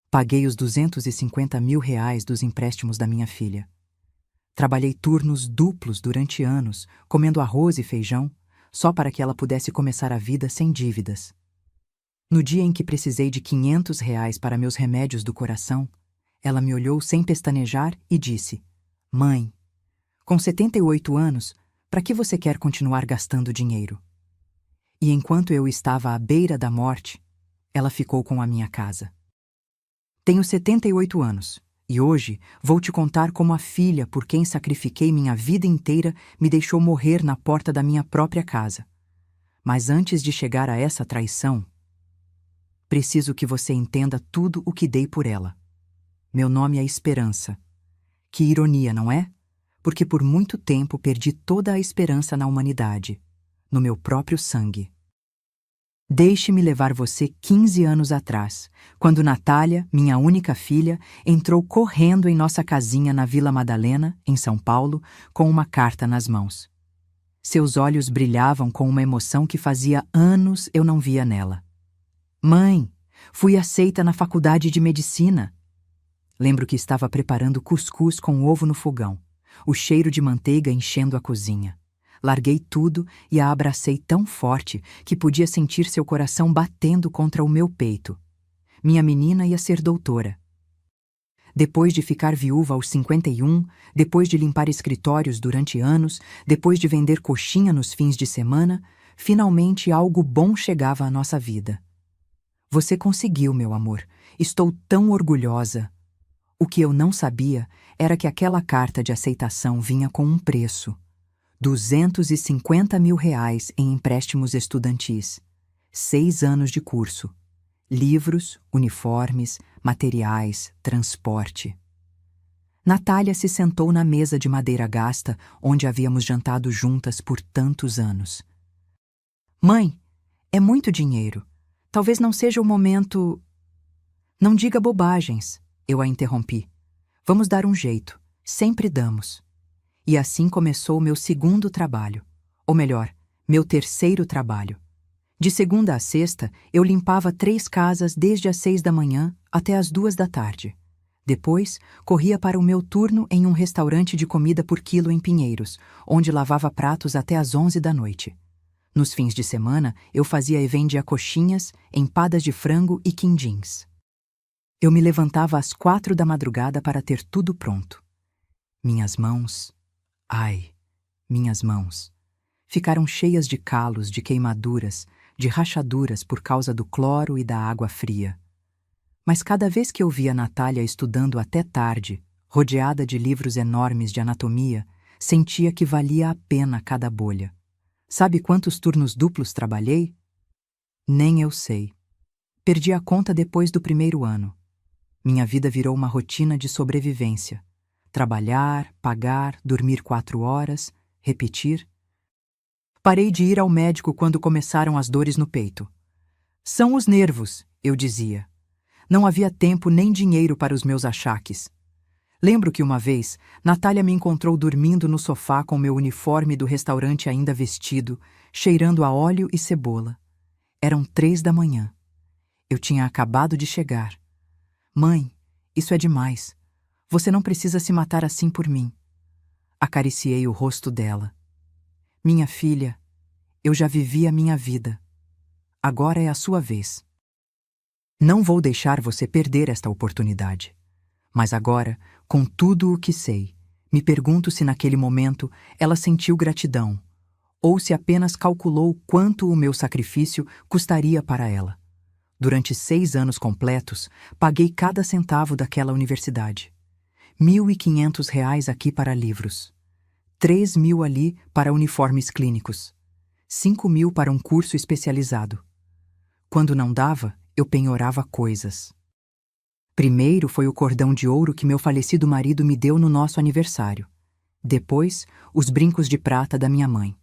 Paguei os R$ 250.000 dos empréstimos da minha filha. Trabalhei turnos duplos durante anos, comendo arroz e feijão, só para que ela pudesse começar a vida sem dívidas. No dia em que precisei de R$ 500 para meus remédios do coração, ela me olhou sem pestanejar e disse: Mãe, com 78 anos, para que você quer continuar gastando dinheiro? E enquanto eu estava à beira da morte, ela ficou com a minha casa. Tenho 78 anos, e hoje vou te contar como a filha por quem sacrifiquei minha vida inteira me deixou morrer na porta da minha própria casa. Mas antes de chegar a essa traição, preciso que você entenda tudo o que dei por ela. Meu nome é Esperança. Que ironia, não é? Porque por muito tempo perdi toda a esperança na humanidade, no meu próprio sangue. Deixe-me levar você 15 anos atrás, quando Natália, minha única filha, entrou correndo em nossa casinha na Vila Madalena, em São Paulo, com uma carta nas mãos. Seus olhos brilhavam com uma emoção que fazia anos eu não via nela. Mãe, fui aceita na faculdade de medicina. Lembro que estava preparando cuscuz com ovo no fogão, o cheiro de manteiga enchendo a cozinha. Larguei tudo e a abracei tão forte que podia sentir seu coração batendo contra o meu peito. Minha menina ia ser doutora. Depois de ficar viúva aos 51, depois de limpar escritórios durante anos, depois de vender coxinha nos fins de semana, finalmente algo bom chegava à nossa vida. Você conseguiu, meu amor. Estou tão orgulhosa. O que eu não sabia era que aquela carta de aceitação vinha com um preço. R$ 250.000 em empréstimos estudantis, 6 anos de curso, livros, uniformes, materiais, transporte. Natália se sentou na mesa de madeira gasta onde havíamos jantado juntas por tantos anos. Mãe, é muito dinheiro. Talvez não seja o momento... Não diga bobagens, eu a interrompi. Vamos dar um jeito, sempre damos. E assim começou meu segundo trabalho. Ou melhor, meu terceiro trabalho. De segunda a sexta, eu limpava 3 casas desde as 6 da manhã até as 2 da tarde. Depois, corria para o meu turno em um restaurante de comida por quilo em Pinheiros, onde lavava pratos até as 11 da noite. Nos fins de semana, eu fazia e vendia coxinhas, empadas de frango e quindins. Eu me levantava às 4 da madrugada para ter tudo pronto. Minhas mãos... Ai, minhas mãos. Ficaram cheias de calos, de queimaduras, de rachaduras por causa do cloro e da água fria. Mas cada vez que eu via Natália estudando até tarde, rodeada de livros enormes de anatomia, sentia que valia a pena cada bolha. Sabe quantos turnos duplos trabalhei? Nem eu sei. Perdi a conta depois do primeiro ano. Minha vida virou uma rotina de sobrevivência. Trabalhar, pagar, dormir 4 horas, repetir. Parei de ir ao médico quando começaram as dores no peito. São os nervos, eu dizia. Não havia tempo nem dinheiro para os meus achaques. Lembro que uma vez, Natália me encontrou dormindo no sofá com meu uniforme do restaurante ainda vestido, cheirando a óleo e cebola. Eram 3 da manhã. Eu tinha acabado de chegar. Mãe, isso é demais. Você não precisa se matar assim por mim. Acariciei o rosto dela. Minha filha, eu já vivi a minha vida. Agora é a sua vez. Não vou deixar você perder esta oportunidade. Mas agora, com tudo o que sei, me pergunto se naquele momento ela sentiu gratidão, ou se apenas calculou quanto o meu sacrifício custaria para ela. Durante 6 anos completos, paguei cada centavo daquela universidade. R$ 1.500 aqui para livros, 3.000 ali para uniformes clínicos, 5.000 para um curso especializado. Quando não dava, eu penhorava coisas. Primeiro foi o cordão de ouro que meu falecido marido me deu no nosso aniversário. Depois, os brincos de prata da minha mãe.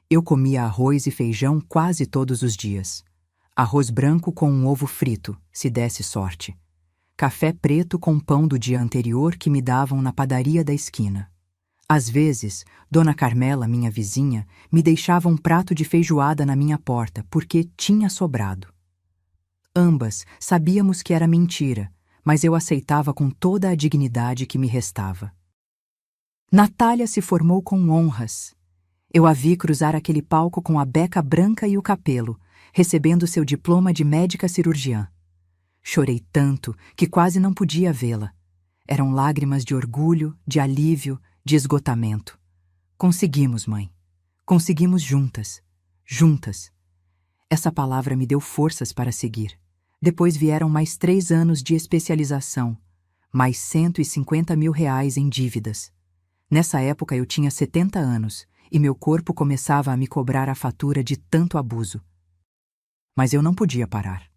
Eu comia arroz e feijão quase todos os dias. Arroz branco com um ovo frito, se desse sorte. Café preto com pão do dia anterior que me davam na padaria da esquina. Às vezes, Dona Carmela, minha vizinha, me deixava um prato de feijoada na minha porta porque tinha sobrado. Ambas sabíamos que era mentira, mas eu aceitava com toda a dignidade que me restava. Natália se formou com honras. Eu a vi cruzar aquele palco com a beca branca e o capelo, recebendo seu diploma de médica cirurgiã. Chorei tanto que quase não podia vê-la. Eram lágrimas de orgulho, de alívio, de esgotamento. Conseguimos, mãe. Conseguimos juntas. Juntas. Essa palavra me deu forças para seguir. Depois vieram mais 3 anos de especialização, mais R$ 150.000 em dívidas. Nessa época eu tinha 70 anos e meu corpo começava a me cobrar a fatura de tanto abuso. Mas eu não podia parar.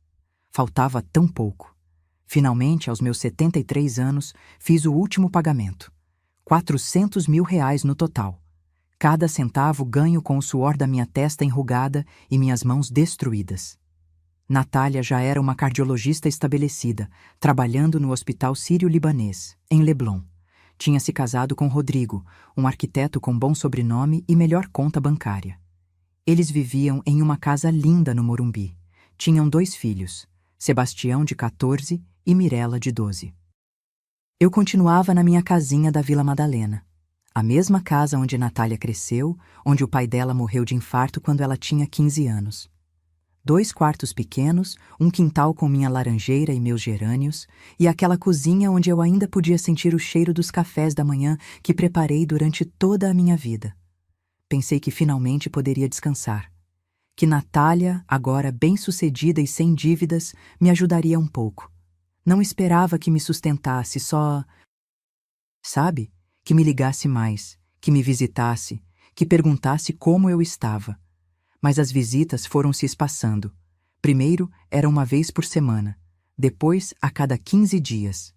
Faltava tão pouco. Finalmente, aos meus 73 anos, fiz o último pagamento. R$ 400.000 no total. Cada centavo ganho com o suor da minha testa enrugada e minhas mãos destruídas. Natália já era uma cardiologista estabelecida, trabalhando no Hospital Sírio-Libanês, em Leblon. Tinha se casado com Rodrigo, um arquiteto com bom sobrenome e melhor conta bancária. Eles viviam em uma casa linda no Morumbi. Tinham 2 filhos, Sebastião, de 14, e Mirella, de 12. Eu continuava na minha casinha da Vila Madalena, a mesma casa onde Natália cresceu, onde o pai dela morreu de infarto quando ela tinha 15 anos. 2 quartos pequenos, um quintal com minha laranjeira e meus gerânios, e aquela cozinha onde eu ainda podia sentir o cheiro dos cafés da manhã que preparei durante toda a minha vida. Pensei que finalmente poderia descansar. Que Natália, agora bem-sucedida e sem dívidas, me ajudaria um pouco. Não esperava que me sustentasse, só... Sabe? Que me ligasse mais, que me visitasse, que perguntasse como eu estava. Mas as visitas foram se espaçando. Primeiro era uma vez por semana, depois a cada 15 dias.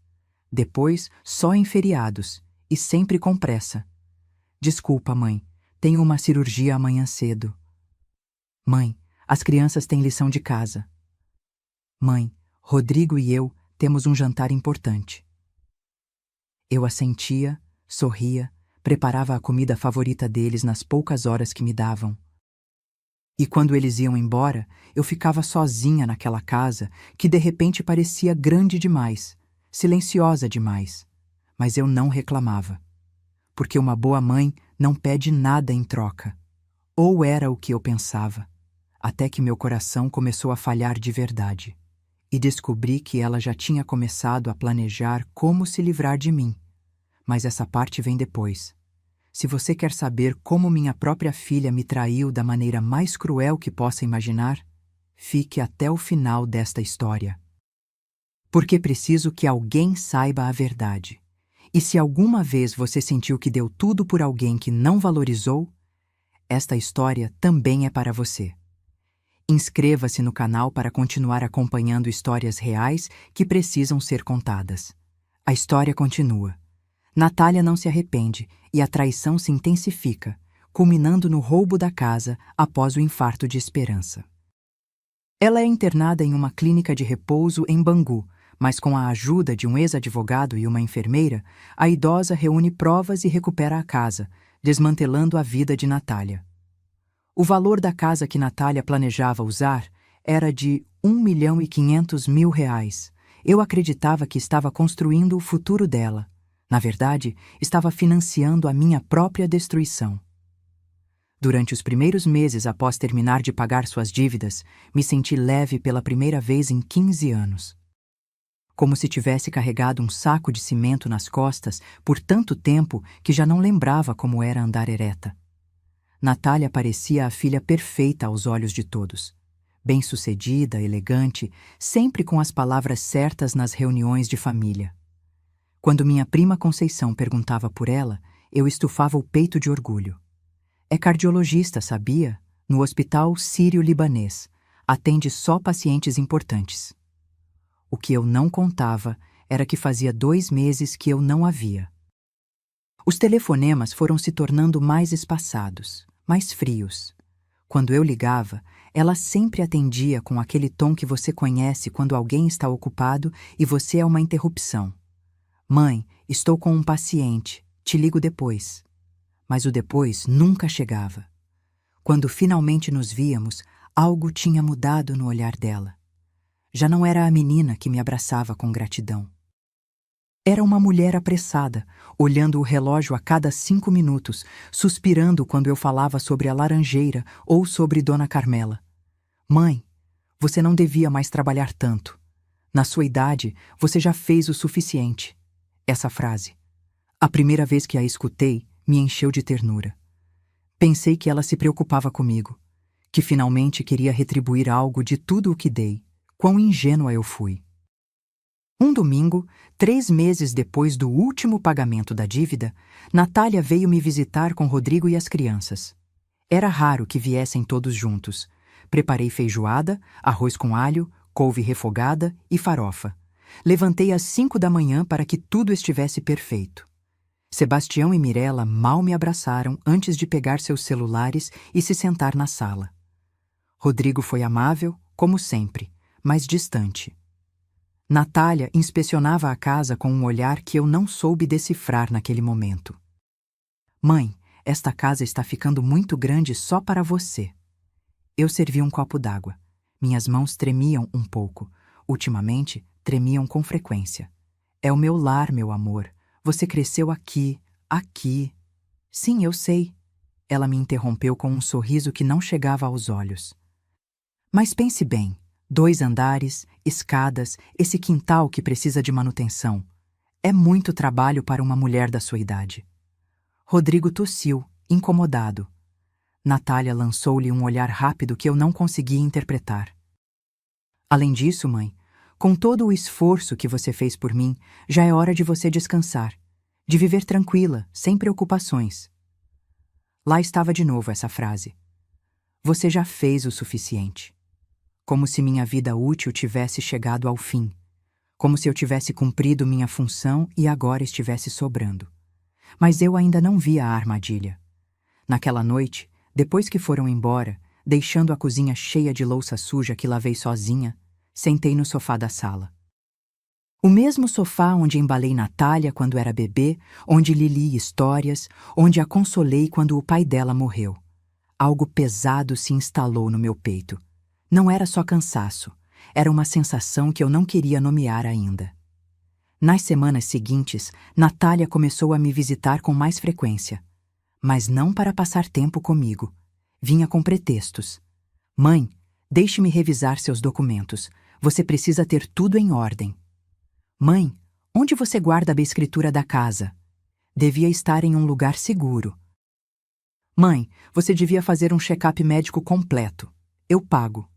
Depois só em feriados, e sempre com pressa. Desculpa, mãe, tenho uma cirurgia amanhã cedo. Mãe, as crianças têm lição de casa. Mãe, Rodrigo e eu temos um jantar importante. Eu assentia, sorria, preparava a comida favorita deles nas poucas horas que me davam. E quando eles iam embora, eu ficava sozinha naquela casa que de repente parecia grande demais, silenciosa demais. Mas eu não reclamava. Porque uma boa mãe não pede nada em troca. Ou era o que eu pensava. Até que meu coração começou a falhar de verdade. E descobri que ela já tinha começado a planejar como se livrar de mim. Mas essa parte vem depois. Se você quer saber como minha própria filha me traiu da maneira mais cruel que possa imaginar, fique até o final desta história. Porque preciso que alguém saiba a verdade. E se alguma vez você sentiu que deu tudo por alguém que não valorizou, esta história também é para você. Inscreva-se no canal para continuar acompanhando histórias reais que precisam ser contadas. A história continua. Natália não se arrepende e a traição se intensifica, culminando no roubo da casa após o infarto de Esperança. Ela é internada em uma clínica de repouso em Bangu, mas com a ajuda de um ex-advogado e uma enfermeira, a idosa reúne provas e recupera a casa, desmantelando a vida de Natália. O valor da casa que Natália planejava usar era de R$ 1.500.000. Eu acreditava que estava construindo o futuro dela. Na verdade, estava financiando a minha própria destruição. Durante os primeiros meses após terminar de pagar suas dívidas, me senti leve pela primeira vez em 15 anos. Como se tivesse carregado um saco de cimento nas costas por tanto tempo que já não lembrava como era andar ereta. Natália parecia a filha perfeita aos olhos de todos. Bem-sucedida, elegante, sempre com as palavras certas nas reuniões de família. Quando minha prima Conceição perguntava por ela, eu estufava o peito de orgulho. É cardiologista, sabia? No Hospital Sírio-Libanês. Atende só pacientes importantes. O que eu não contava era que fazia 2 meses que eu não a via. Os telefonemas foram se tornando mais espaçados, mais frios. Quando eu ligava, ela sempre atendia com aquele tom que você conhece quando alguém está ocupado e você é uma interrupção. Mãe, estou com um paciente, te ligo depois. Mas o depois nunca chegava. Quando finalmente nos víamos, algo tinha mudado no olhar dela. Já não era a menina que me abraçava com gratidão. Era uma mulher apressada, olhando o relógio a cada 5 minutos, suspirando quando eu falava sobre a laranjeira ou sobre Dona Carmela. Mãe, você não devia mais trabalhar tanto. Na sua idade, você já fez o suficiente. Essa frase. A primeira vez que a escutei, me encheu de ternura. Pensei que ela se preocupava comigo, que finalmente queria retribuir algo de tudo o que dei. Quão ingênua eu fui. Um domingo, 3 meses depois do último pagamento da dívida, Natália veio me visitar com Rodrigo e as crianças. Era raro que viessem todos juntos. Preparei feijoada, arroz com alho, couve refogada e farofa. Levantei às 5 da manhã para que tudo estivesse perfeito. Sebastião e Mirella mal me abraçaram antes de pegar seus celulares e se sentar na sala. Rodrigo foi amável, como sempre, mas distante. Natália inspecionava a casa com um olhar que eu não soube decifrar naquele momento. Mãe, esta casa está ficando muito grande só para você. Eu servi um copo d'água. Minhas mãos tremiam um pouco. Ultimamente, tremiam com frequência. É o meu lar, meu amor. Você cresceu aqui, aqui. Sim, eu sei. Ela me interrompeu com um sorriso que não chegava aos olhos. Mas pense bem. 2 andares, escadas, esse quintal que precisa de manutenção. É muito trabalho para uma mulher da sua idade. Rodrigo tossiu, incomodado. Natália lançou-lhe um olhar rápido que eu não conseguia interpretar. Além disso, mãe, com todo o esforço que você fez por mim, já é hora de você descansar, de viver tranquila, sem preocupações. Lá estava de novo essa frase. Você já fez o suficiente. Como se minha vida útil tivesse chegado ao fim. Como se eu tivesse cumprido minha função e agora estivesse sobrando. Mas eu ainda não via a armadilha. Naquela noite, depois que foram embora, deixando a cozinha cheia de louça suja que lavei sozinha, sentei no sofá da sala. O mesmo sofá onde embalei Natália quando era bebê, onde lhe li histórias, onde a consolei quando o pai dela morreu. Algo pesado se instalou no meu peito. Não era só cansaço, era uma sensação que eu não queria nomear ainda. Nas semanas seguintes, Natália começou a me visitar com mais frequência. Mas não para passar tempo comigo. Vinha com pretextos. Mãe, deixe-me revisar seus documentos. Você precisa ter tudo em ordem. Mãe, onde você guarda a escritura da casa? Devia estar em um lugar seguro. Mãe, você devia fazer um check-up médico completo. Eu pago.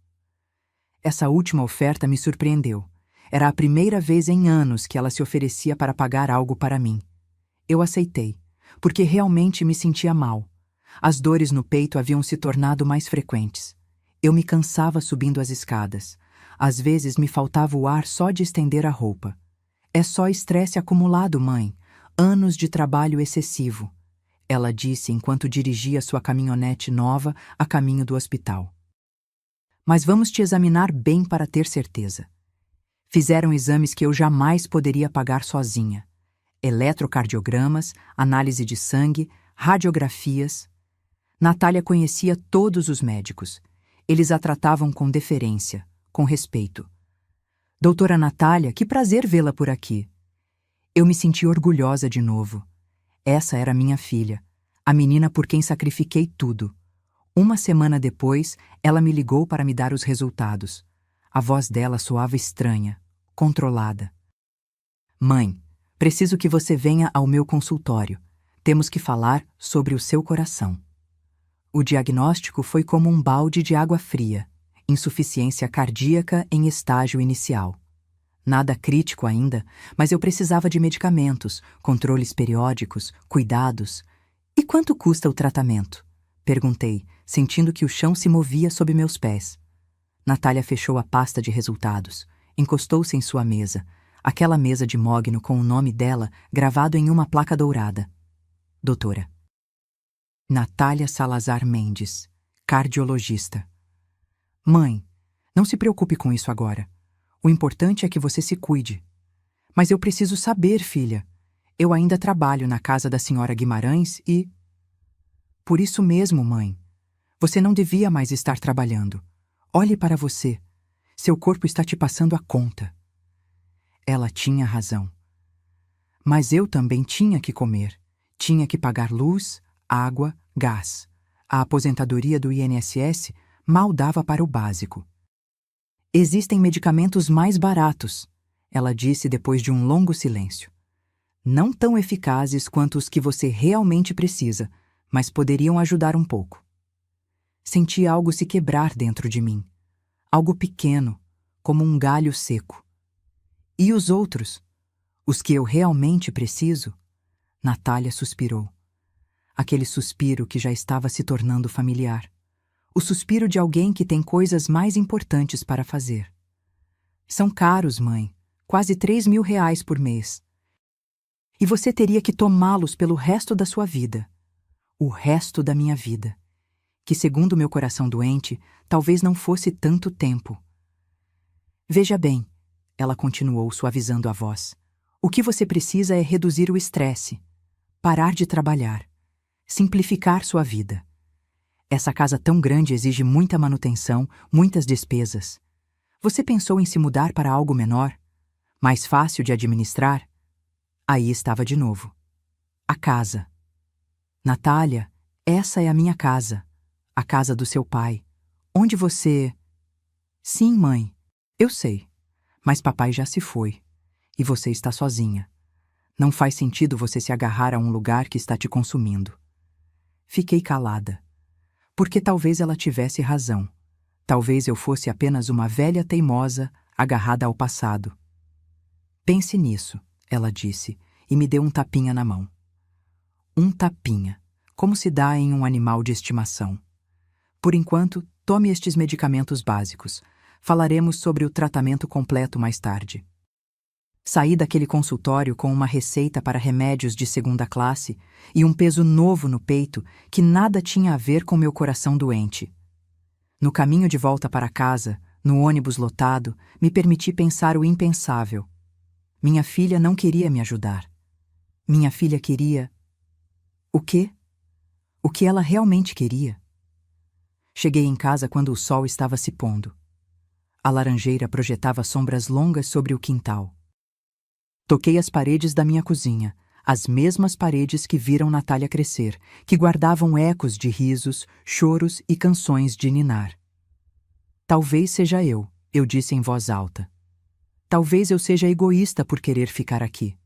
Essa última oferta me surpreendeu. Era a primeira vez em anos que ela se oferecia para pagar algo para mim. Eu aceitei, porque realmente me sentia mal. As dores no peito haviam se tornado mais frequentes. Eu me cansava subindo as escadas. Às vezes me faltava o ar só de estender a roupa. É só estresse acumulado, mãe. Anos de trabalho excessivo. Ela disse enquanto dirigia sua caminhonete nova a caminho do hospital. Mas vamos te examinar bem para ter certeza. Fizeram exames que eu jamais poderia pagar sozinha. Eletrocardiogramas, análise de sangue, radiografias. Natália conhecia todos os médicos. Eles a tratavam com deferência, com respeito. Doutora Natália, que prazer vê-la por aqui. Eu me senti orgulhosa de novo. Essa era minha filha, a menina por quem sacrifiquei tudo. Uma semana depois, ela me ligou para me dar os resultados. A voz dela soava estranha, controlada. Mãe, preciso que você venha ao meu consultório. Temos que falar sobre o seu coração. O diagnóstico foi como um balde de água fria. Insuficiência cardíaca em estágio inicial. Nada crítico ainda, mas eu precisava de medicamentos, controles periódicos, cuidados. E quanto custa o tratamento? Perguntei, sentindo que o chão se movia sob meus pés. Natália fechou a pasta de resultados, encostou-se em sua mesa, aquela mesa de mogno com o nome dela gravado em uma placa dourada. Doutora. Natália Salazar Mendes, cardiologista. Mãe, não se preocupe com isso agora. O importante é que você se cuide. Mas eu preciso saber, filha. Eu ainda trabalho na casa da senhora Guimarães e... Por isso mesmo, mãe. Você não devia mais estar trabalhando. Olhe para você. Seu corpo está te passando a conta. Ela tinha razão. Mas eu também tinha que comer. Tinha que pagar luz, água, gás. A aposentadoria do INSS mal dava para o básico. Existem medicamentos mais baratos, ela disse depois de um longo silêncio. Não tão eficazes quanto os que você realmente precisa, mas poderiam ajudar um pouco. Senti algo se quebrar dentro de mim. Algo pequeno, como um galho seco. E os outros? Os que eu realmente preciso? Natália suspirou. Aquele suspiro que já estava se tornando familiar. O suspiro de alguém que tem coisas mais importantes para fazer. São caros, mãe. Quase 3.000 reais por mês. E você teria que tomá-los pelo resto da sua vida. O resto da minha vida. Que, segundo meu coração doente, talvez não fosse tanto tempo. Veja bem, ela continuou suavizando a voz. O que você precisa é reduzir o estresse, parar de trabalhar, simplificar sua vida. Essa casa tão grande exige muita manutenção, muitas despesas. Você pensou em se mudar para algo menor, mais fácil de administrar? Aí estava de novo. A casa. Natália, essa é a minha casa. A casa do seu pai. Onde você... Sim, mãe. Eu sei. Mas papai já se foi. E você está sozinha. Não faz sentido você se agarrar a um lugar que está te consumindo. Fiquei calada. Porque talvez ela tivesse razão. Talvez eu fosse apenas uma velha teimosa agarrada ao passado. Pense nisso, ela disse, e me deu um tapinha na mão. Um tapinha, como se dá em um animal de estimação. Por enquanto, tome estes medicamentos básicos. Falaremos sobre o tratamento completo mais tarde. Saí daquele consultório com uma receita para remédios de segunda classe e um peso novo no peito que nada tinha a ver com meu coração doente. No caminho de volta para casa, no ônibus lotado, me permiti pensar o impensável. Minha filha não queria me ajudar. Minha filha queria... O quê? O que ela realmente queria? Cheguei em casa quando o sol estava se pondo. A laranjeira projetava sombras longas sobre o quintal. Toquei as paredes da minha cozinha, as mesmas paredes que viram Natália crescer, que guardavam ecos de risos, choros e canções de ninar. Talvez seja eu disse em voz alta. Talvez eu seja egoísta por querer ficar aqui.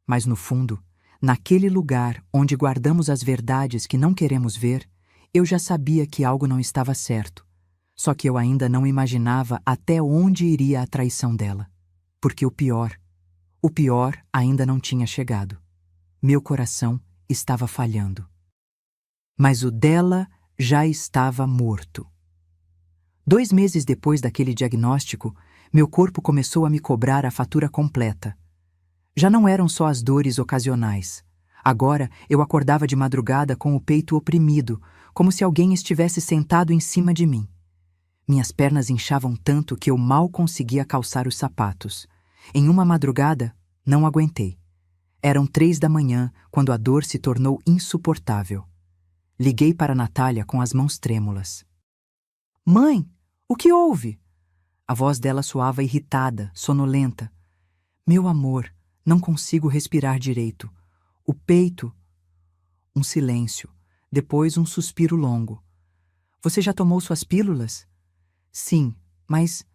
Mas no fundo, naquele lugar onde guardamos as verdades que não queremos ver, eu já sabia que algo não estava certo. Só que eu ainda não imaginava até onde iria a traição dela. Porque o pior ainda não tinha chegado. Meu coração estava falhando. Mas o dela já estava morto. 2 meses depois daquele diagnóstico, meu corpo começou a me cobrar a fatura completa. Já não eram só as dores ocasionais. Agora eu acordava de madrugada com o peito oprimido, como se alguém estivesse sentado em cima de mim. Minhas pernas inchavam tanto que eu mal conseguia calçar os sapatos. Em uma madrugada, não aguentei. Eram 3 da manhã, quando a dor se tornou insuportável. Liguei para Natália com as mãos trêmulas. Mãe, o que houve? A voz dela soava irritada, sonolenta. Meu amor, não consigo respirar direito. O peito... Um silêncio. Depois um suspiro longo. Você já tomou suas pílulas? Sim, mas...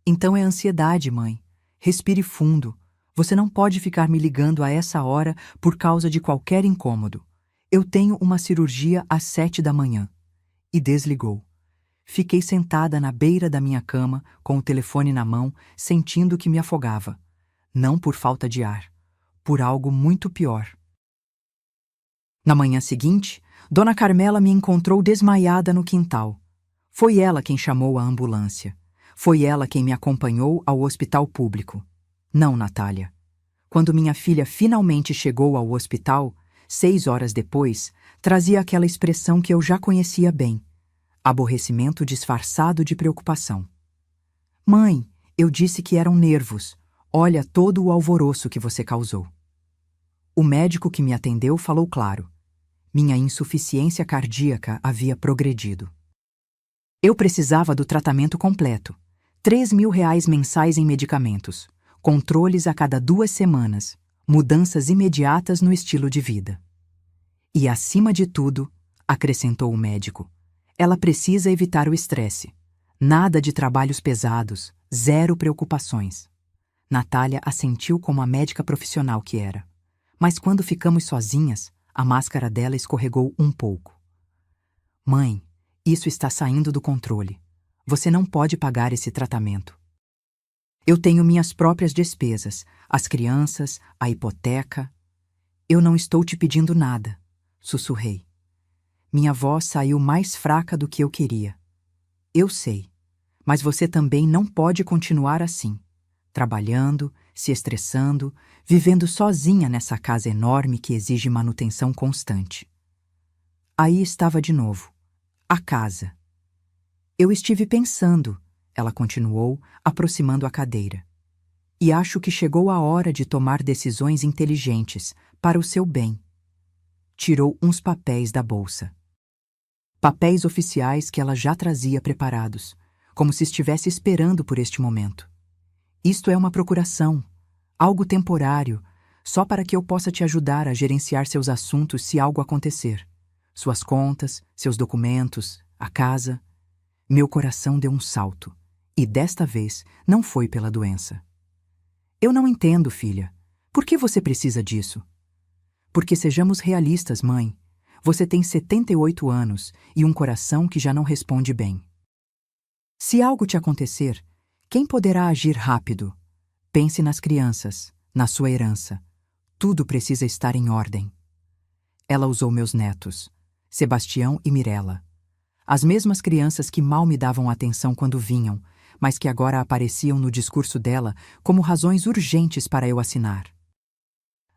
Então é ansiedade, mãe. Respire fundo. Você não pode ficar me ligando a essa hora por causa de qualquer incômodo. Eu tenho uma cirurgia às 7 da manhã. E desligou. Fiquei sentada na beira da minha cama, com o telefone na mão, sentindo que me afogava. Não por falta de ar. Por algo muito pior. Na manhã seguinte, Dona Carmela me encontrou desmaiada no quintal. Foi ela quem chamou a ambulância. Foi ela quem me acompanhou ao hospital público. Não, Natália. Quando minha filha finalmente chegou ao hospital, 6 horas depois, trazia aquela expressão que eu já conhecia bem. Aborrecimento disfarçado de preocupação. Mãe, eu disse que eram nervos. Olha todo o alvoroço que você causou. O médico que me atendeu falou claro. Minha insuficiência cardíaca havia progredido. Eu precisava do tratamento completo. 3.000 reais mensais em medicamentos. Controles a cada 2 semanas. mudanças imediatas no estilo de vida. E, acima de tudo, acrescentou o médico, ela precisa evitar o estresse. Nada de trabalhos pesados, zero preocupações. Natália assentiu como a médica profissional que era. Mas quando ficamos sozinhas, a máscara dela escorregou um pouco. Mãe, isso está saindo do controle. Você não pode pagar esse tratamento. Eu tenho minhas próprias despesas, as crianças, a hipoteca. Eu não estou te pedindo nada, sussurrei. Minha voz saiu mais fraca do que eu queria. Eu sei, mas você também não pode continuar assim, trabalhando, se estressando, vivendo sozinha nessa casa enorme que exige manutenção constante. Aí estava de novo, a casa. Eu estive pensando, ela continuou, aproximando a cadeira. E acho que chegou a hora de tomar decisões inteligentes, para o seu bem. Tirou uns papéis da bolsa. Papéis oficiais que ela já trazia preparados, como se estivesse esperando por este momento. Isto é uma procuração, algo temporário, só para que eu possa te ajudar a gerenciar seus assuntos se algo acontecer. Suas contas, seus documentos, a casa. Meu coração deu um salto, e desta vez não foi pela doença. Eu não entendo, filha. Por que você precisa disso? Porque sejamos realistas, mãe. Você tem 78 anos e um coração que já não responde bem. Se algo te acontecer, quem poderá agir rápido? Pense nas crianças, na sua herança. Tudo precisa estar em ordem. Ela usou meus netos, Sebastião e Mirella. As mesmas crianças que mal me davam atenção quando vinham, mas que agora apareciam no discurso dela como razões urgentes para eu assinar.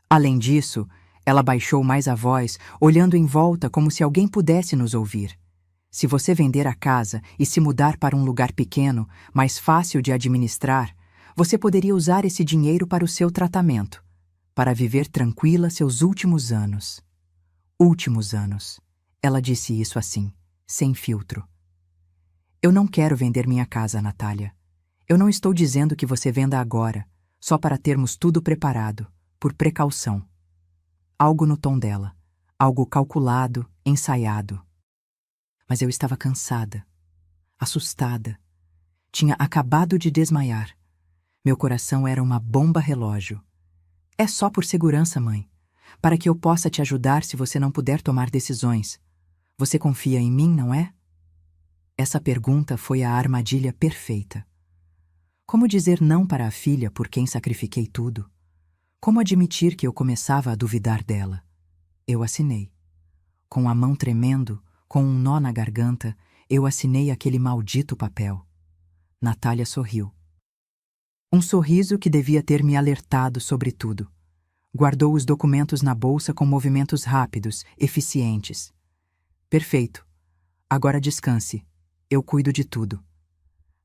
Além disso, ela baixou mais a voz, olhando em volta como se alguém pudesse nos ouvir. Se você vender a casa e se mudar para um lugar pequeno, mais fácil de administrar, você poderia usar esse dinheiro para o seu tratamento, para viver tranquila seus últimos anos. Últimos anos. Ela disse isso assim, sem filtro. Eu não quero vender minha casa, Natália. Eu não estou dizendo que você venda agora, só para termos tudo preparado, por precaução. Algo no tom dela, algo calculado, ensaiado. Mas eu estava cansada, assustada. Tinha acabado de desmaiar. Meu coração era uma bomba relógio. É só por segurança, mãe, para que eu possa te ajudar se você não puder tomar decisões. Você confia em mim, não é? Essa pergunta foi a armadilha perfeita. Como dizer não para a filha por quem sacrifiquei tudo? Como admitir que eu começava a duvidar dela? Eu assinei. Com a mão tremendo, com um nó na garganta, eu assinei aquele maldito papel. Natália sorriu. Um sorriso que devia ter me alertado sobre tudo. Guardou os documentos na bolsa com movimentos rápidos, eficientes. Perfeito. Agora descanse. Eu cuido de tudo.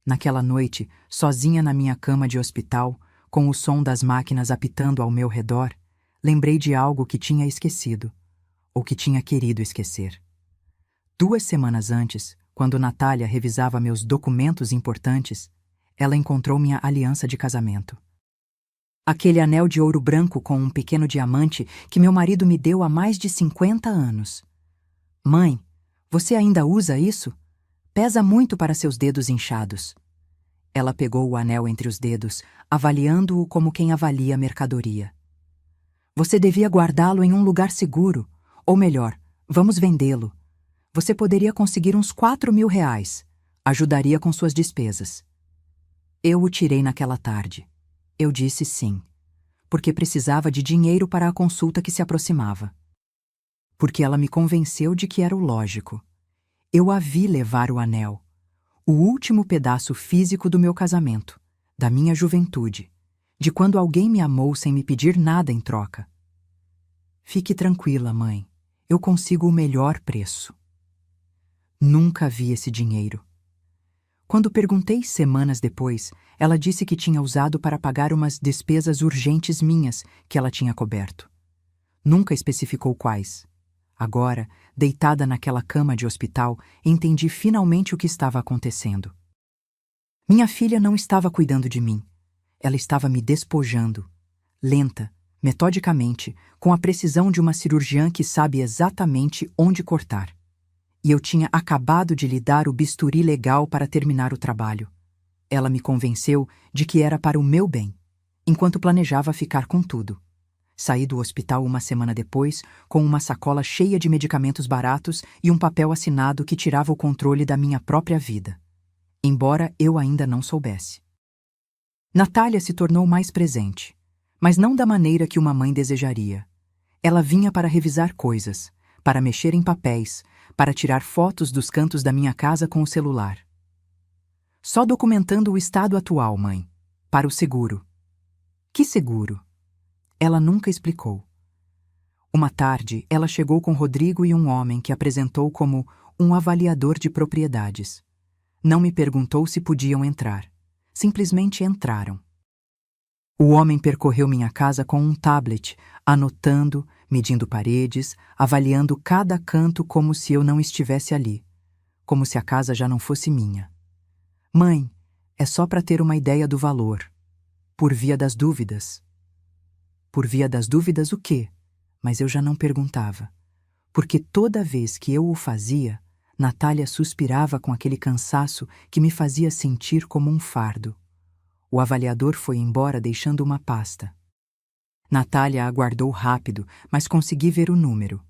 Naquela noite, sozinha na minha cama de hospital, com o som das máquinas apitando ao meu redor, lembrei de algo que tinha esquecido, ou que tinha querido esquecer. 2 semanas antes, quando Natália revisava meus documentos importantes, ela encontrou minha aliança de casamento. Aquele anel de ouro branco com um pequeno diamante que meu marido me deu há mais de 50 anos. Mãe, você ainda usa isso? Pesa muito para seus dedos inchados. Ela pegou o anel entre os dedos, avaliando-o como quem avalia a mercadoria. Você devia guardá-lo em um lugar seguro. Ou melhor, vamos vendê-lo. Você poderia conseguir uns 4.000 reais. Ajudaria com suas despesas. Eu o tirei naquela tarde. Eu disse sim, porque precisava de dinheiro para a consulta que se aproximava. Porque ela me convenceu de que era o lógico. Eu a vi levar o anel, o último pedaço físico do meu casamento, da minha juventude, de quando alguém me amou sem me pedir nada em troca. Fique tranquila, mãe, eu consigo o melhor preço. Nunca vi esse dinheiro. Quando perguntei semanas depois, ela disse que tinha usado para pagar umas despesas urgentes minhas que ela tinha coberto. Nunca especificou quais. Agora, deitada naquela cama de hospital, entendi finalmente o que estava acontecendo. Minha filha não estava cuidando de mim. Ela estava me despojando, lenta, metodicamente, com a precisão de uma cirurgiã que sabe exatamente onde cortar. E eu tinha acabado de lhe dar o bisturi legal para terminar o trabalho. Ela me convenceu de que era para o meu bem, enquanto planejava ficar com tudo. Saí do hospital uma semana depois, com uma sacola cheia de medicamentos baratos e um papel assinado que tirava o controle da minha própria vida. Embora eu ainda não soubesse. Natália se tornou mais presente, mas não da maneira que uma mãe desejaria. Ela vinha para revisar coisas, para mexer em papéis, para tirar fotos dos cantos da minha casa com o celular. Só documentando o estado atual, mãe, para o seguro. Que seguro? Ela nunca explicou. Uma tarde, ela chegou com Rodrigo e um homem que apresentou como um avaliador de propriedades. Não me perguntou se podiam entrar. Simplesmente entraram. O homem percorreu minha casa com um tablet, anotando, medindo paredes, avaliando cada canto como se eu não estivesse ali, como se a casa já não fosse minha. Mãe, é só para ter uma ideia do valor. Por via das dúvidas. Por via das dúvidas o quê? Mas eu já não perguntava. Porque toda vez que eu o fazia, Natália suspirava com aquele cansaço que me fazia sentir como um fardo. O avaliador foi embora deixando uma pasta. Natália aguardou rápido, mas consegui ver o número.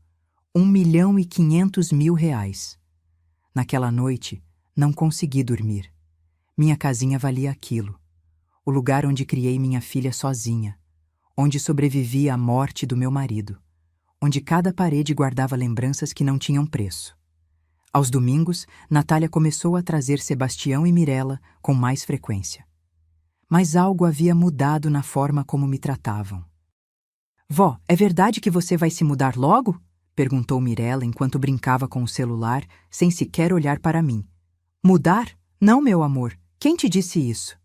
1.500.000 reais. Naquela noite, não consegui dormir. Minha casinha valia aquilo. O lugar onde criei minha filha sozinha. Onde sobrevivi à morte do meu marido. Onde cada parede guardava lembranças que não tinham preço. Aos domingos, Natália começou a trazer Sebastião e Mirella com mais frequência. Mas algo havia mudado na forma como me tratavam. Vó, é verdade que você vai se mudar logo? Perguntou Mirella enquanto brincava com o celular, sem sequer olhar para mim. Mudar? Não, meu amor. Quem te disse isso?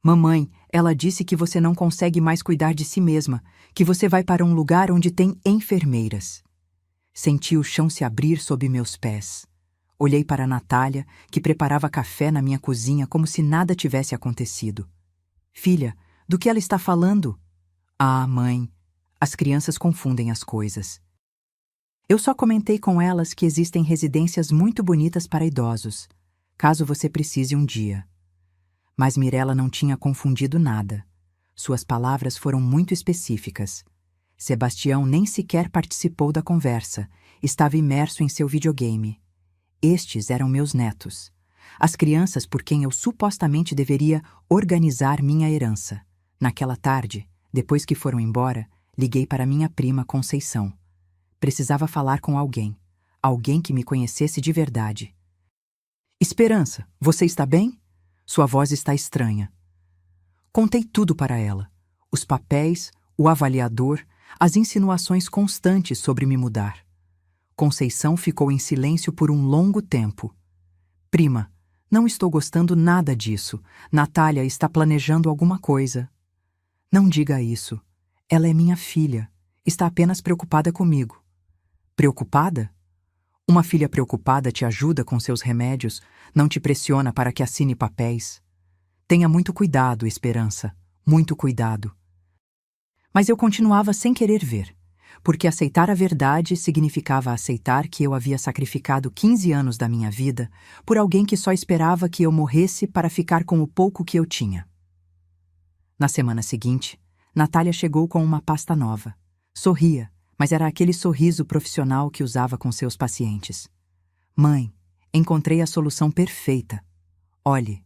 Mamãe, ela disse que você não consegue mais cuidar de si mesma, que você vai para um lugar onde tem enfermeiras. Senti o chão se abrir sob meus pés. Olhei para a Natália, que preparava café na minha cozinha como se nada tivesse acontecido. Filha, do que ela está falando? Ah, mãe, as crianças confundem as coisas. Eu só comentei com elas que existem residências muito bonitas para idosos, caso você precise um dia. Mas Mirella não tinha confundido nada. Suas palavras foram muito específicas. Sebastião nem sequer participou da conversa, estava imerso em seu videogame. Estes eram meus netos. As crianças por quem eu supostamente deveria organizar minha herança. Naquela tarde, depois que foram embora, liguei para minha prima Conceição. Precisava falar com alguém. Alguém que me conhecesse de verdade. Esperança, você está bem? Sua voz está estranha. Contei tudo para ela. Os papéis, o avaliador, as insinuações constantes sobre me mudar. Conceição ficou em silêncio por um longo tempo. Prima, não estou gostando nada disso. Natália está planejando alguma coisa. Não diga isso. Ela é minha filha. Está apenas preocupada comigo. Preocupada? Uma filha preocupada te ajuda com seus remédios, não te pressiona para que assine papéis. Tenha muito cuidado, Esperança. Muito cuidado. Mas eu continuava sem querer ver, porque aceitar a verdade significava aceitar que eu havia sacrificado 15 anos da minha vida por alguém que só esperava que eu morresse para ficar com o pouco que eu tinha. Na semana seguinte, Natália chegou com uma pasta nova. Sorria, mas era aquele sorriso profissional que usava com seus pacientes. Mãe, encontrei a solução perfeita. Olhe,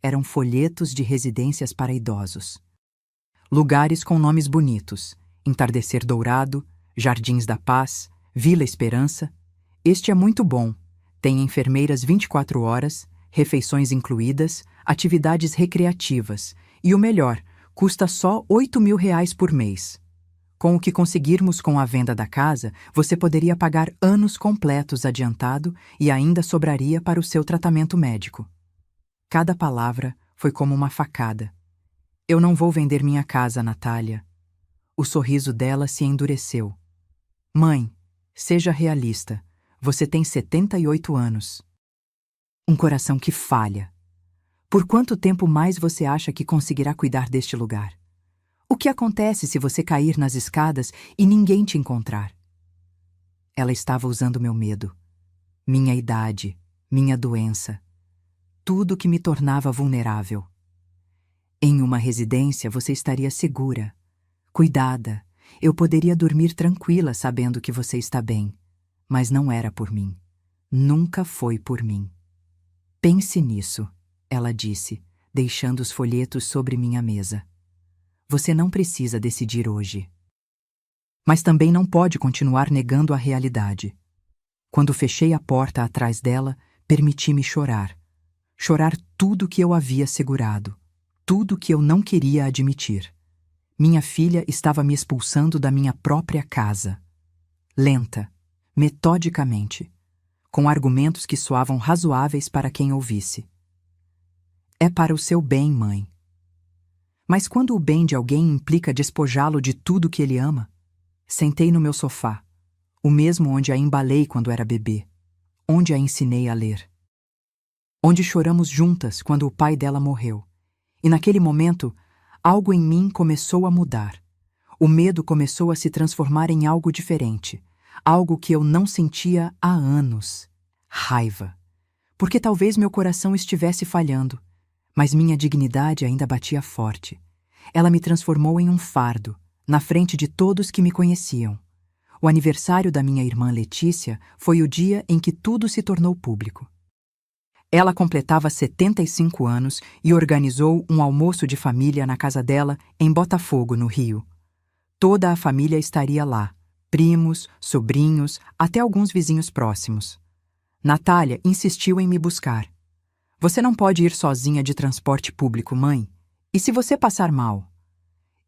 eram folhetos de residências para idosos. Lugares com nomes bonitos: Entardecer Dourado, Jardins da Paz, Vila Esperança. Este é muito bom. Tem enfermeiras 24 horas, refeições incluídas, atividades recreativas e o melhor, custa só R$ 8.000 por mês. Com o que conseguirmos com a venda da casa, você poderia pagar anos completos adiantado e ainda sobraria para o seu tratamento médico. Cada palavra foi como uma facada. Eu não vou vender minha casa, Natália. O sorriso dela se endureceu. Mãe, seja realista. Você tem 78 anos. Um coração que falha. Por quanto tempo mais você acha que conseguirá cuidar deste lugar? O que acontece se você cair nas escadas e ninguém te encontrar? Ela estava usando meu medo, minha idade, minha doença, tudo que me tornava vulnerável. Em uma residência você estaria segura, cuidada. Eu poderia dormir tranquila sabendo que você está bem. Mas não era por mim. Nunca foi por mim. Pense nisso, ela disse, deixando os folhetos sobre minha mesa. Você não precisa decidir hoje. Mas também não pode continuar negando a realidade. Quando fechei a porta atrás dela, permiti-me chorar. Chorar tudo que eu havia segurado. Tudo que eu não queria admitir. Minha filha estava me expulsando da minha própria casa. Lenta, metodicamente, com argumentos que soavam razoáveis para quem ouvisse. É para o seu bem, mãe. Mas quando o bem de alguém implica despojá-lo de tudo que ele ama, sentei no meu sofá, o mesmo onde a embalei quando era bebê, onde a ensinei a ler. Onde choramos juntas quando o pai dela morreu. E naquele momento, algo em mim começou a mudar. O medo começou a se transformar em algo diferente, algo que eu não sentia há anos. Raiva. Porque talvez meu coração estivesse falhando, mas minha dignidade ainda batia forte. Ela me transformou em um fardo, na frente de todos que me conheciam. O aniversário da minha irmã Letícia foi o dia em que tudo se tornou público. Ela completava 75 anos e organizou um almoço de família na casa dela, em Botafogo, no Rio. Toda a família estaria lá, primos, sobrinhos, até alguns vizinhos próximos. Natália insistiu em me buscar. Você não pode ir sozinha de transporte público, mãe? E se você passar mal?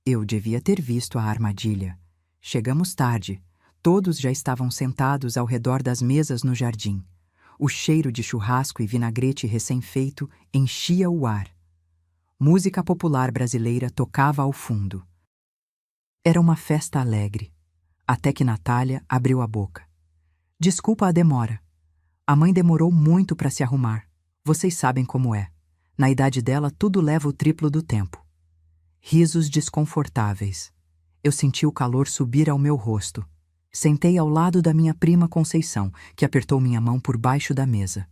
Eu devia ter visto a armadilha. Chegamos tarde. Todos já estavam sentados ao redor das mesas no jardim. O cheiro de churrasco e vinagrete recém-feito enchia o ar. Música popular brasileira tocava ao fundo. Era uma festa alegre, até que Natália abriu a boca. Desculpa a demora. A mãe demorou muito para se arrumar. Vocês sabem como é. Na idade dela, tudo leva o triplo do tempo. Risos desconfortáveis. Eu senti o calor subir ao meu rosto. Sentei ao lado da minha prima Conceição, que apertou minha mão por baixo da mesa.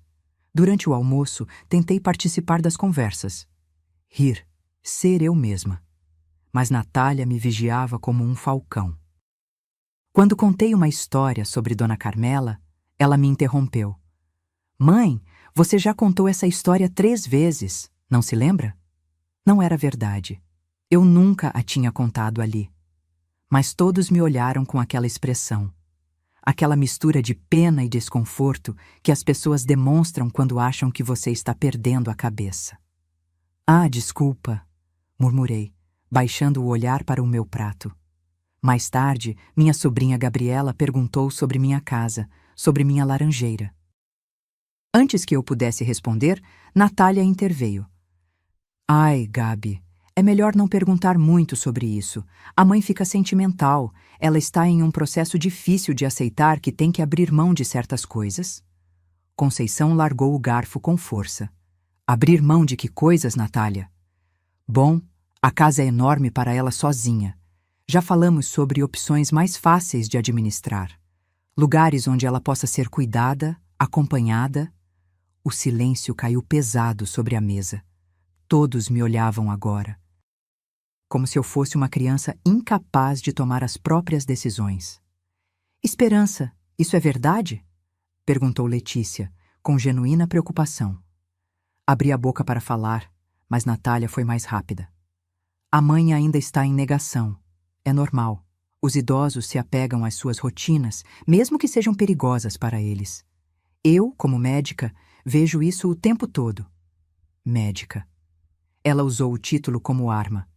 Durante o almoço, tentei participar das conversas. Rir, ser eu mesma. Mas Natália me vigiava como um falcão. Quando contei uma história sobre Dona Carmela, ela me interrompeu. Mãe, você já contou essa história 3 vezes, não se lembra? Não era verdade. Eu nunca a tinha contado ali. Mas todos me olharam com aquela expressão. Aquela mistura de pena e desconforto que as pessoas demonstram quando acham que você está perdendo a cabeça. Ah, desculpa, murmurei, baixando o olhar para o meu prato. Mais tarde, minha sobrinha Gabriela perguntou sobre minha casa, sobre minha laranjeira. Antes que eu pudesse responder, Natália interveio. Ai, Gabi, é melhor não perguntar muito sobre isso. A mãe fica sentimental. Ela está em um processo difícil de aceitar que tem que abrir mão de certas coisas. Conceição largou o garfo com força. Abrir mão de que coisas, Natália? Bom, a casa é enorme para ela sozinha. Já falamos sobre opções mais fáceis de administrar. Lugares onde ela possa ser cuidada, acompanhada. O silêncio caiu pesado sobre a mesa. Todos me olhavam agora, como se eu fosse uma criança incapaz de tomar as próprias decisões. Esperança, isso é verdade? Perguntou Letícia, com genuína preocupação. Abri a boca para falar, mas Natália foi mais rápida. A mãe ainda está em negação. É normal. Os idosos se apegam às suas rotinas, mesmo que sejam perigosas para eles. Eu, como médica, vejo isso o tempo todo. Médica. Ela usou o título como arma,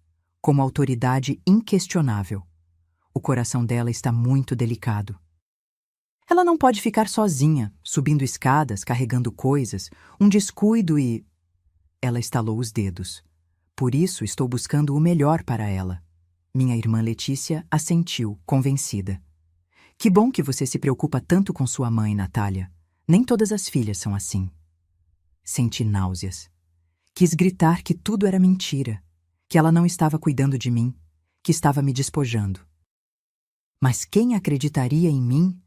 como autoridade inquestionável. O coração dela está muito delicado. Ela não pode ficar sozinha, subindo escadas, carregando coisas, um descuido e... Ela estalou os dedos. Por isso estou buscando o melhor para ela. Minha irmã Letícia assentiu, convencida. Que bom que você se preocupa tanto com sua mãe, Natália. Nem todas as filhas são assim. Senti náuseas. Quis gritar que tudo era mentira, que ela não estava cuidando de mim, que estava me despojando. Mas quem acreditaria em mim?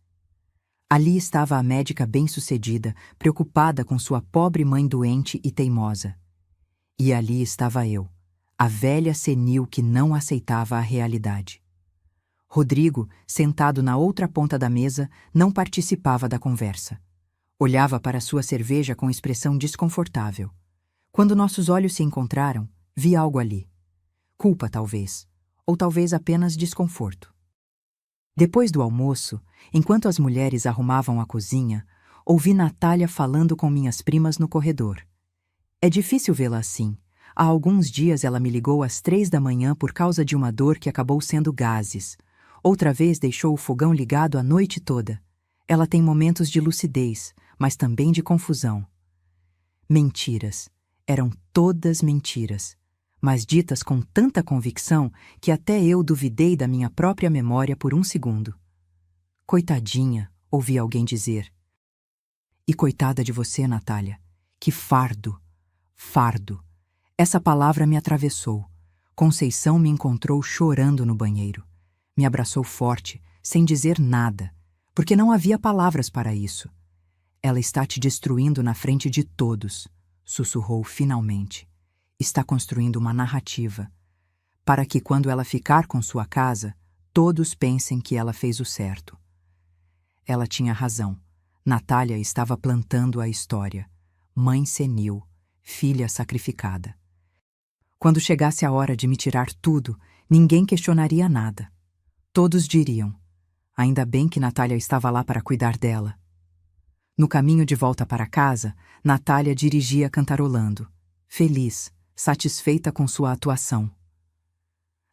Ali estava a médica bem-sucedida, preocupada com sua pobre mãe doente e teimosa. E ali estava eu, a velha senil que não aceitava a realidade. Rodrigo, sentado na outra ponta da mesa, não participava da conversa. Olhava para sua cerveja com expressão desconfortável. Quando nossos olhos se encontraram, vi algo ali. Culpa, talvez, ou talvez apenas desconforto. Depois do almoço, enquanto as mulheres arrumavam a cozinha, ouvi Natália falando com minhas primas no corredor. É difícil vê-la assim. Há alguns dias ela me ligou às 3 da manhã por causa de uma dor que acabou sendo gases. Outra vez deixou o fogão ligado a noite toda. Ela tem momentos de lucidez, mas também de confusão. Mentiras. Eram todas mentiras, mas ditas com tanta convicção que até eu duvidei da minha própria memória por um segundo. Coitadinha, ouvi alguém dizer. E coitada de você, Natália. Que fardo! Fardo. Essa palavra me atravessou. Conceição me encontrou chorando no banheiro. Me abraçou forte, sem dizer nada, porque não havia palavras para isso. Ela está te destruindo na frente de todos, sussurrou finalmente. Está construindo uma narrativa, para que quando ela ficar com sua casa, todos pensem que ela fez o certo. Ela tinha razão. Natália estava plantando a história. Mãe senil, filha sacrificada. Quando chegasse a hora de me tirar tudo, ninguém questionaria nada. Todos diriam: ainda bem que Natália estava lá para cuidar dela. No caminho de volta para casa, Natália dirigia cantarolando, feliz, satisfeita com sua atuação.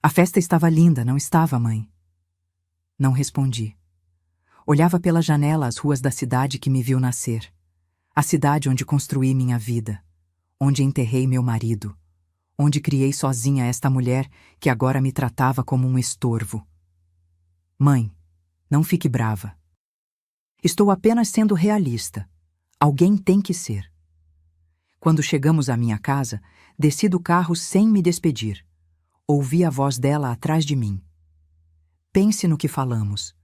A festa estava linda, não estava, mãe? Não respondi. Olhava pela janela as ruas da cidade que me viu nascer. A cidade onde construí minha vida, onde enterrei meu marido, onde criei sozinha esta mulher que agora me tratava como um estorvo. Mãe, não fique brava. Estou apenas sendo realista. Alguém tem que ser. Quando chegamos à minha casa, desci do carro sem me despedir. Ouvi a voz dela atrás de mim. Pense no que falamos.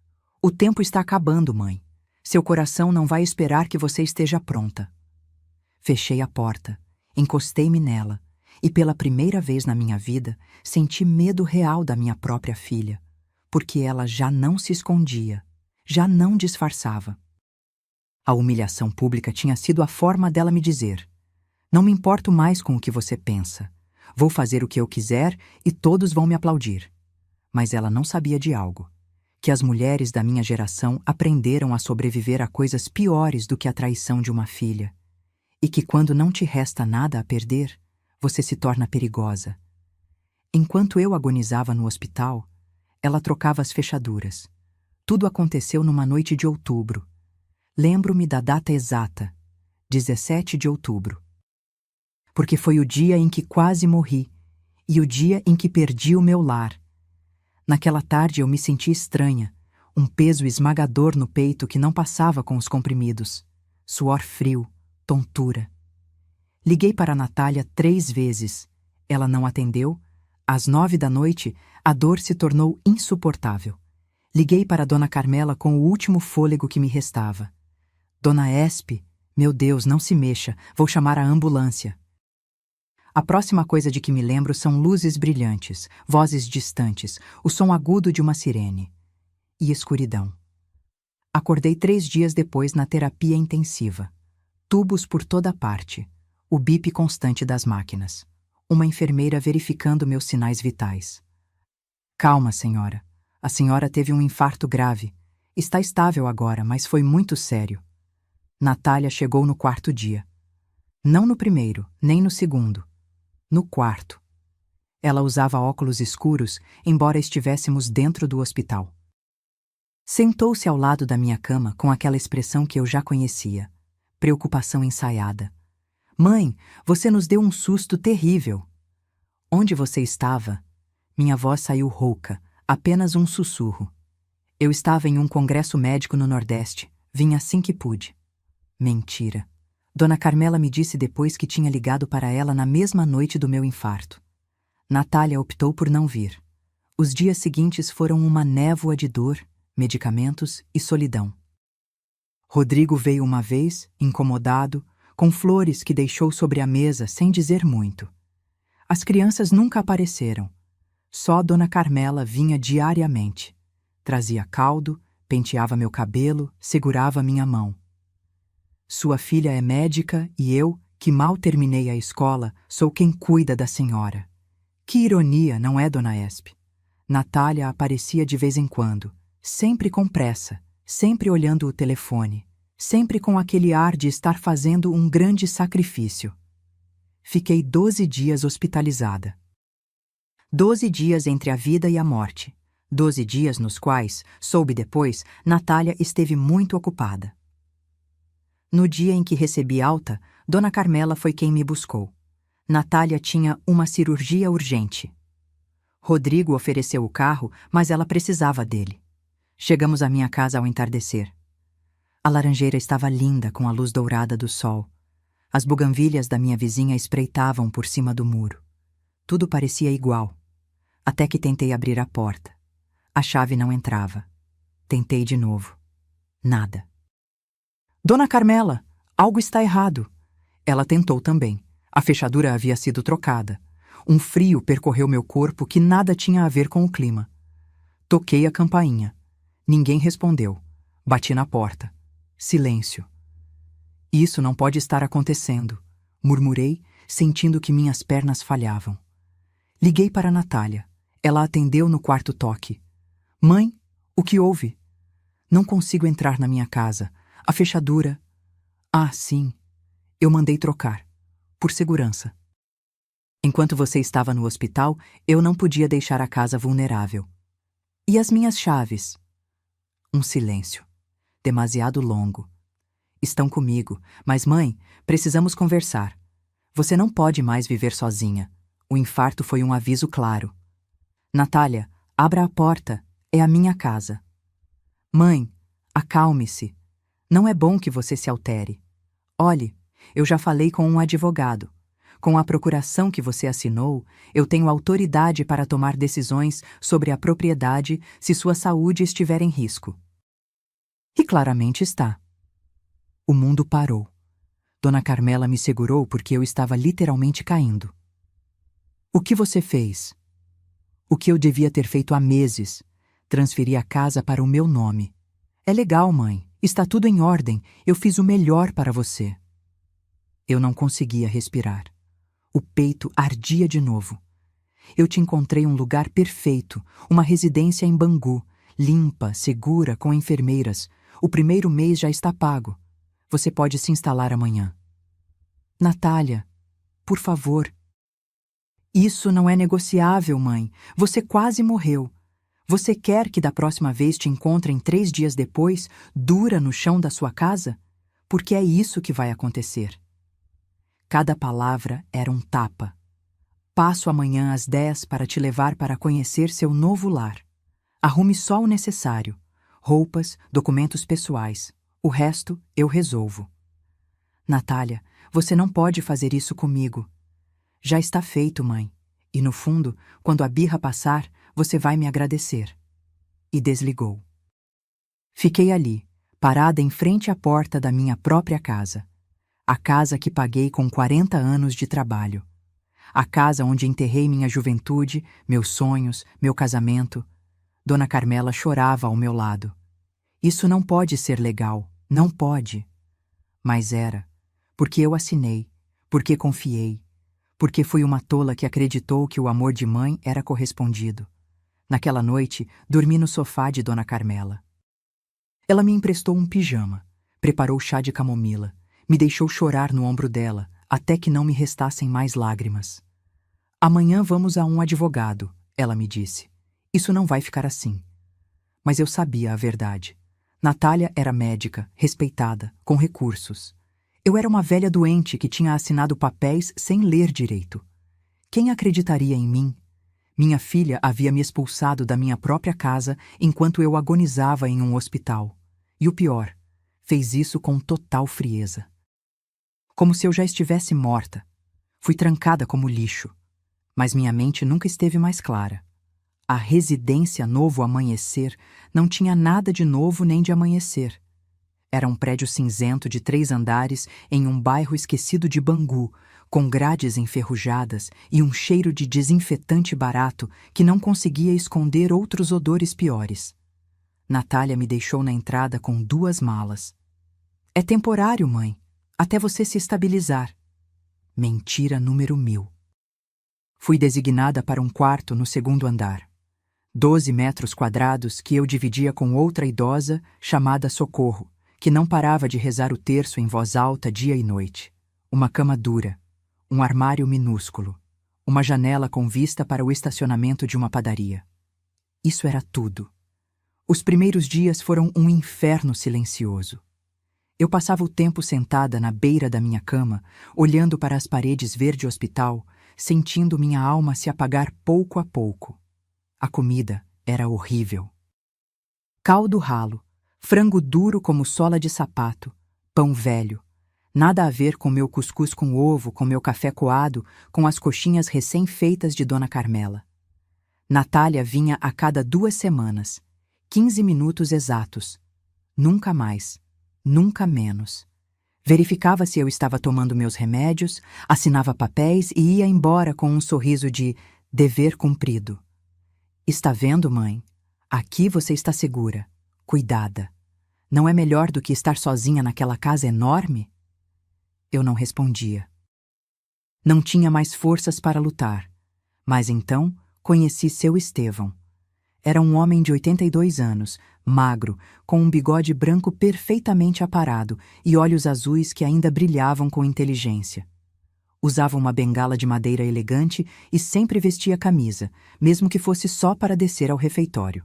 O tempo está acabando, mãe. Seu coração não vai esperar que você esteja pronta. Fechei a porta, encostei-me nela e pela primeira vez na minha vida senti medo real da minha própria filha, porque ela já não se escondia, já não disfarçava. A humilhação pública tinha sido a forma dela me dizer: não me importo mais com o que você pensa. Vou fazer o que eu quiser e todos vão me aplaudir. Mas ela não sabia de algo. Que as mulheres da minha geração aprenderam a sobreviver a coisas piores do que a traição de uma filha. E que quando não te resta nada a perder, você se torna perigosa. Enquanto eu agonizava no hospital, ela trocava as fechaduras. Tudo aconteceu numa noite de outubro. Lembro-me da data exata, 17 de outubro. Porque foi o dia em que quase morri e o dia em que perdi o meu lar. Naquela tarde eu me senti estranha, um peso esmagador no peito que não passava com os comprimidos, suor frio, tontura. Liguei para a Natália 3 vezes. Ela não atendeu. Às 9 da noite, a dor se tornou insuportável. Liguei para Dona Carmela com o último fôlego que me restava. Dona Espe, meu Deus, não se mexa, vou chamar a ambulância. A próxima coisa de que me lembro são luzes brilhantes, vozes distantes, o som agudo de uma sirene. E escuridão. Acordei 3 dias depois na terapia intensiva. Tubos por toda parte. O bip constante das máquinas. Uma enfermeira verificando meus sinais vitais. Calma, senhora. A senhora teve um infarto grave. Está estável agora, mas foi muito sério. Natália chegou no 4º dia. Não no primeiro, nem no segundo. No 4º. Ela usava óculos escuros, embora estivéssemos dentro do hospital. Sentou-se ao lado da minha cama com aquela expressão que eu já conhecia. Preocupação ensaiada. Mãe, você nos deu um susto terrível. Onde você estava? Minha voz saiu rouca, apenas um sussurro. Eu estava em um congresso médico no Nordeste. Vim assim que pude. Mentira. Dona Carmela me disse depois que tinha ligado para ela na mesma noite do meu infarto. Natália optou por não vir. Os dias seguintes foram uma névoa de dor, medicamentos e solidão. Rodrigo veio uma vez, incomodado, com flores que deixou sobre a mesa sem dizer muito. As crianças nunca apareceram. Só Dona Carmela vinha diariamente. Trazia caldo, penteava meu cabelo, segurava minha mão. Sua filha é médica e eu, que mal terminei a escola, sou quem cuida da senhora. Que ironia, não é, Dona Espe? Natália aparecia de vez em quando, sempre com pressa, sempre olhando o telefone, sempre com aquele ar de estar fazendo um grande sacrifício. Fiquei 12 dias hospitalizada. 12 dias entre a vida e a morte. 12 dias nos quais, soube depois, Natália esteve muito ocupada. No dia em que recebi alta, Dona Carmela foi quem me buscou. Natália tinha uma cirurgia urgente. Rodrigo ofereceu o carro, mas ela precisava dele. Chegamos à minha casa ao entardecer. A laranjeira estava linda com a luz dourada do sol. As buganvílias da minha vizinha espreitavam por cima do muro. Tudo parecia igual. Até que tentei abrir a porta. A chave não entrava. Tentei de novo. Nada. Dona Carmela, algo está errado. Ela tentou também. A fechadura havia sido trocada. Um frio percorreu meu corpo que nada tinha a ver com o clima. Toquei a campainha. Ninguém respondeu. Bati na porta. Silêncio. Isso não pode estar acontecendo, murmurei, sentindo que minhas pernas falhavam. Liguei para Natália. Ela atendeu no quarto toque. Mãe, o que houve? Não consigo entrar na minha casa. A fechadura... Ah, sim. Eu mandei trocar. Por segurança. Enquanto você estava no hospital, eu não podia deixar a casa vulnerável. E as minhas chaves? Um silêncio. Demasiado longo. Estão comigo, mas mãe, precisamos conversar. Você não pode mais viver sozinha. O infarto foi um aviso claro. Natália, abra a porta. É a minha casa. Mãe, acalme-se. Não é bom que você se altere. Olhe, eu já falei com um advogado. Com a procuração que você assinou, eu tenho autoridade para tomar decisões sobre a propriedade se sua saúde estiver em risco. E claramente está. O mundo parou. Dona Carmela me segurou porque eu estava literalmente caindo. O que você fez? O que eu devia ter feito há meses. Transferi a casa para o meu nome. É legal, mãe. Está tudo em ordem. Eu fiz o melhor para você. Eu não conseguia respirar. O peito ardia de novo. Eu te encontrei um lugar perfeito, uma residência em Bangu, limpa, segura, com enfermeiras. O primeiro mês já está pago. Você pode se instalar amanhã. Natália, por favor. Isso não é negociável, mãe. Você quase morreu. Você quer que da próxima vez te encontrem 3 dias depois, dura no chão da sua casa? Porque é isso que vai acontecer. Cada palavra era um tapa. Passo amanhã às 10 para te levar para conhecer seu novo lar. Arrume só o necessário. Roupas, documentos pessoais. O resto eu resolvo. Natália, você não pode fazer isso comigo. Já está feito, mãe. E no fundo, quando a birra passar, você vai me agradecer. E desligou. Fiquei ali, parada em frente à porta da minha própria casa. A casa que paguei com 40 anos de trabalho. A casa onde enterrei minha juventude, meus sonhos, meu casamento. Dona Carmela chorava ao meu lado. Isso não pode ser legal, não pode. Mas era, porque eu assinei, porque confiei, porque fui uma tola que acreditou que o amor de mãe era correspondido. Naquela noite, dormi no sofá de Dona Carmela. Ela me emprestou um pijama, preparou chá de camomila, me deixou chorar no ombro dela, até que não me restassem mais lágrimas. Amanhã vamos a um advogado, ela me disse. Isso não vai ficar assim. Mas eu sabia a verdade. Natália era médica, respeitada, com recursos. Eu era uma velha doente que tinha assinado papéis sem ler direito. Quem acreditaria em mim? Minha filha havia me expulsado da minha própria casa enquanto eu agonizava em um hospital. E o pior, fez isso com total frieza. Como se eu já estivesse morta. Fui trancada como lixo. Mas minha mente nunca esteve mais clara. A residência Novo Amanhecer não tinha nada de novo nem de amanhecer. Era um prédio cinzento de 3 andares em um bairro esquecido de Bangu, com grades enferrujadas e um cheiro de desinfetante barato que não conseguia esconder outros odores piores. Natália me deixou na entrada com 2 malas. É temporário, mãe, até você se estabilizar. Mentira número 1000. Fui designada para um quarto no 2º andar. 12 metros quadrados que eu dividia com outra idosa chamada Socorro, que não parava de rezar o terço em voz alta dia e noite. Uma cama dura, um armário minúsculo, uma janela com vista para o estacionamento de uma padaria. Isso era tudo. Os primeiros dias foram um inferno silencioso. Eu passava o tempo sentada na beira da minha cama, olhando para as paredes verde hospital, sentindo minha alma se apagar pouco a pouco. A comida era horrível. Caldo ralo, frango duro como sola de sapato, pão velho. Nada a ver com meu cuscuz com ovo, com meu café coado, com as coxinhas recém-feitas de Dona Carmela. Natália vinha a cada 2 semanas, 15 minutos exatos. Nunca mais, nunca menos. Verificava se eu estava tomando meus remédios, assinava papéis e ia embora com um sorriso de dever cumprido. Está vendo, mãe? Aqui você está segura, cuidada. Não é melhor do que estar sozinha naquela casa enorme? Eu não respondia. Não tinha mais forças para lutar, mas então conheci seu Estevão. Era um homem de 82 anos, magro, com um bigode branco perfeitamente aparado e olhos azuis que ainda brilhavam com inteligência. Usava uma bengala de madeira elegante e sempre vestia camisa, mesmo que fosse só para descer ao refeitório.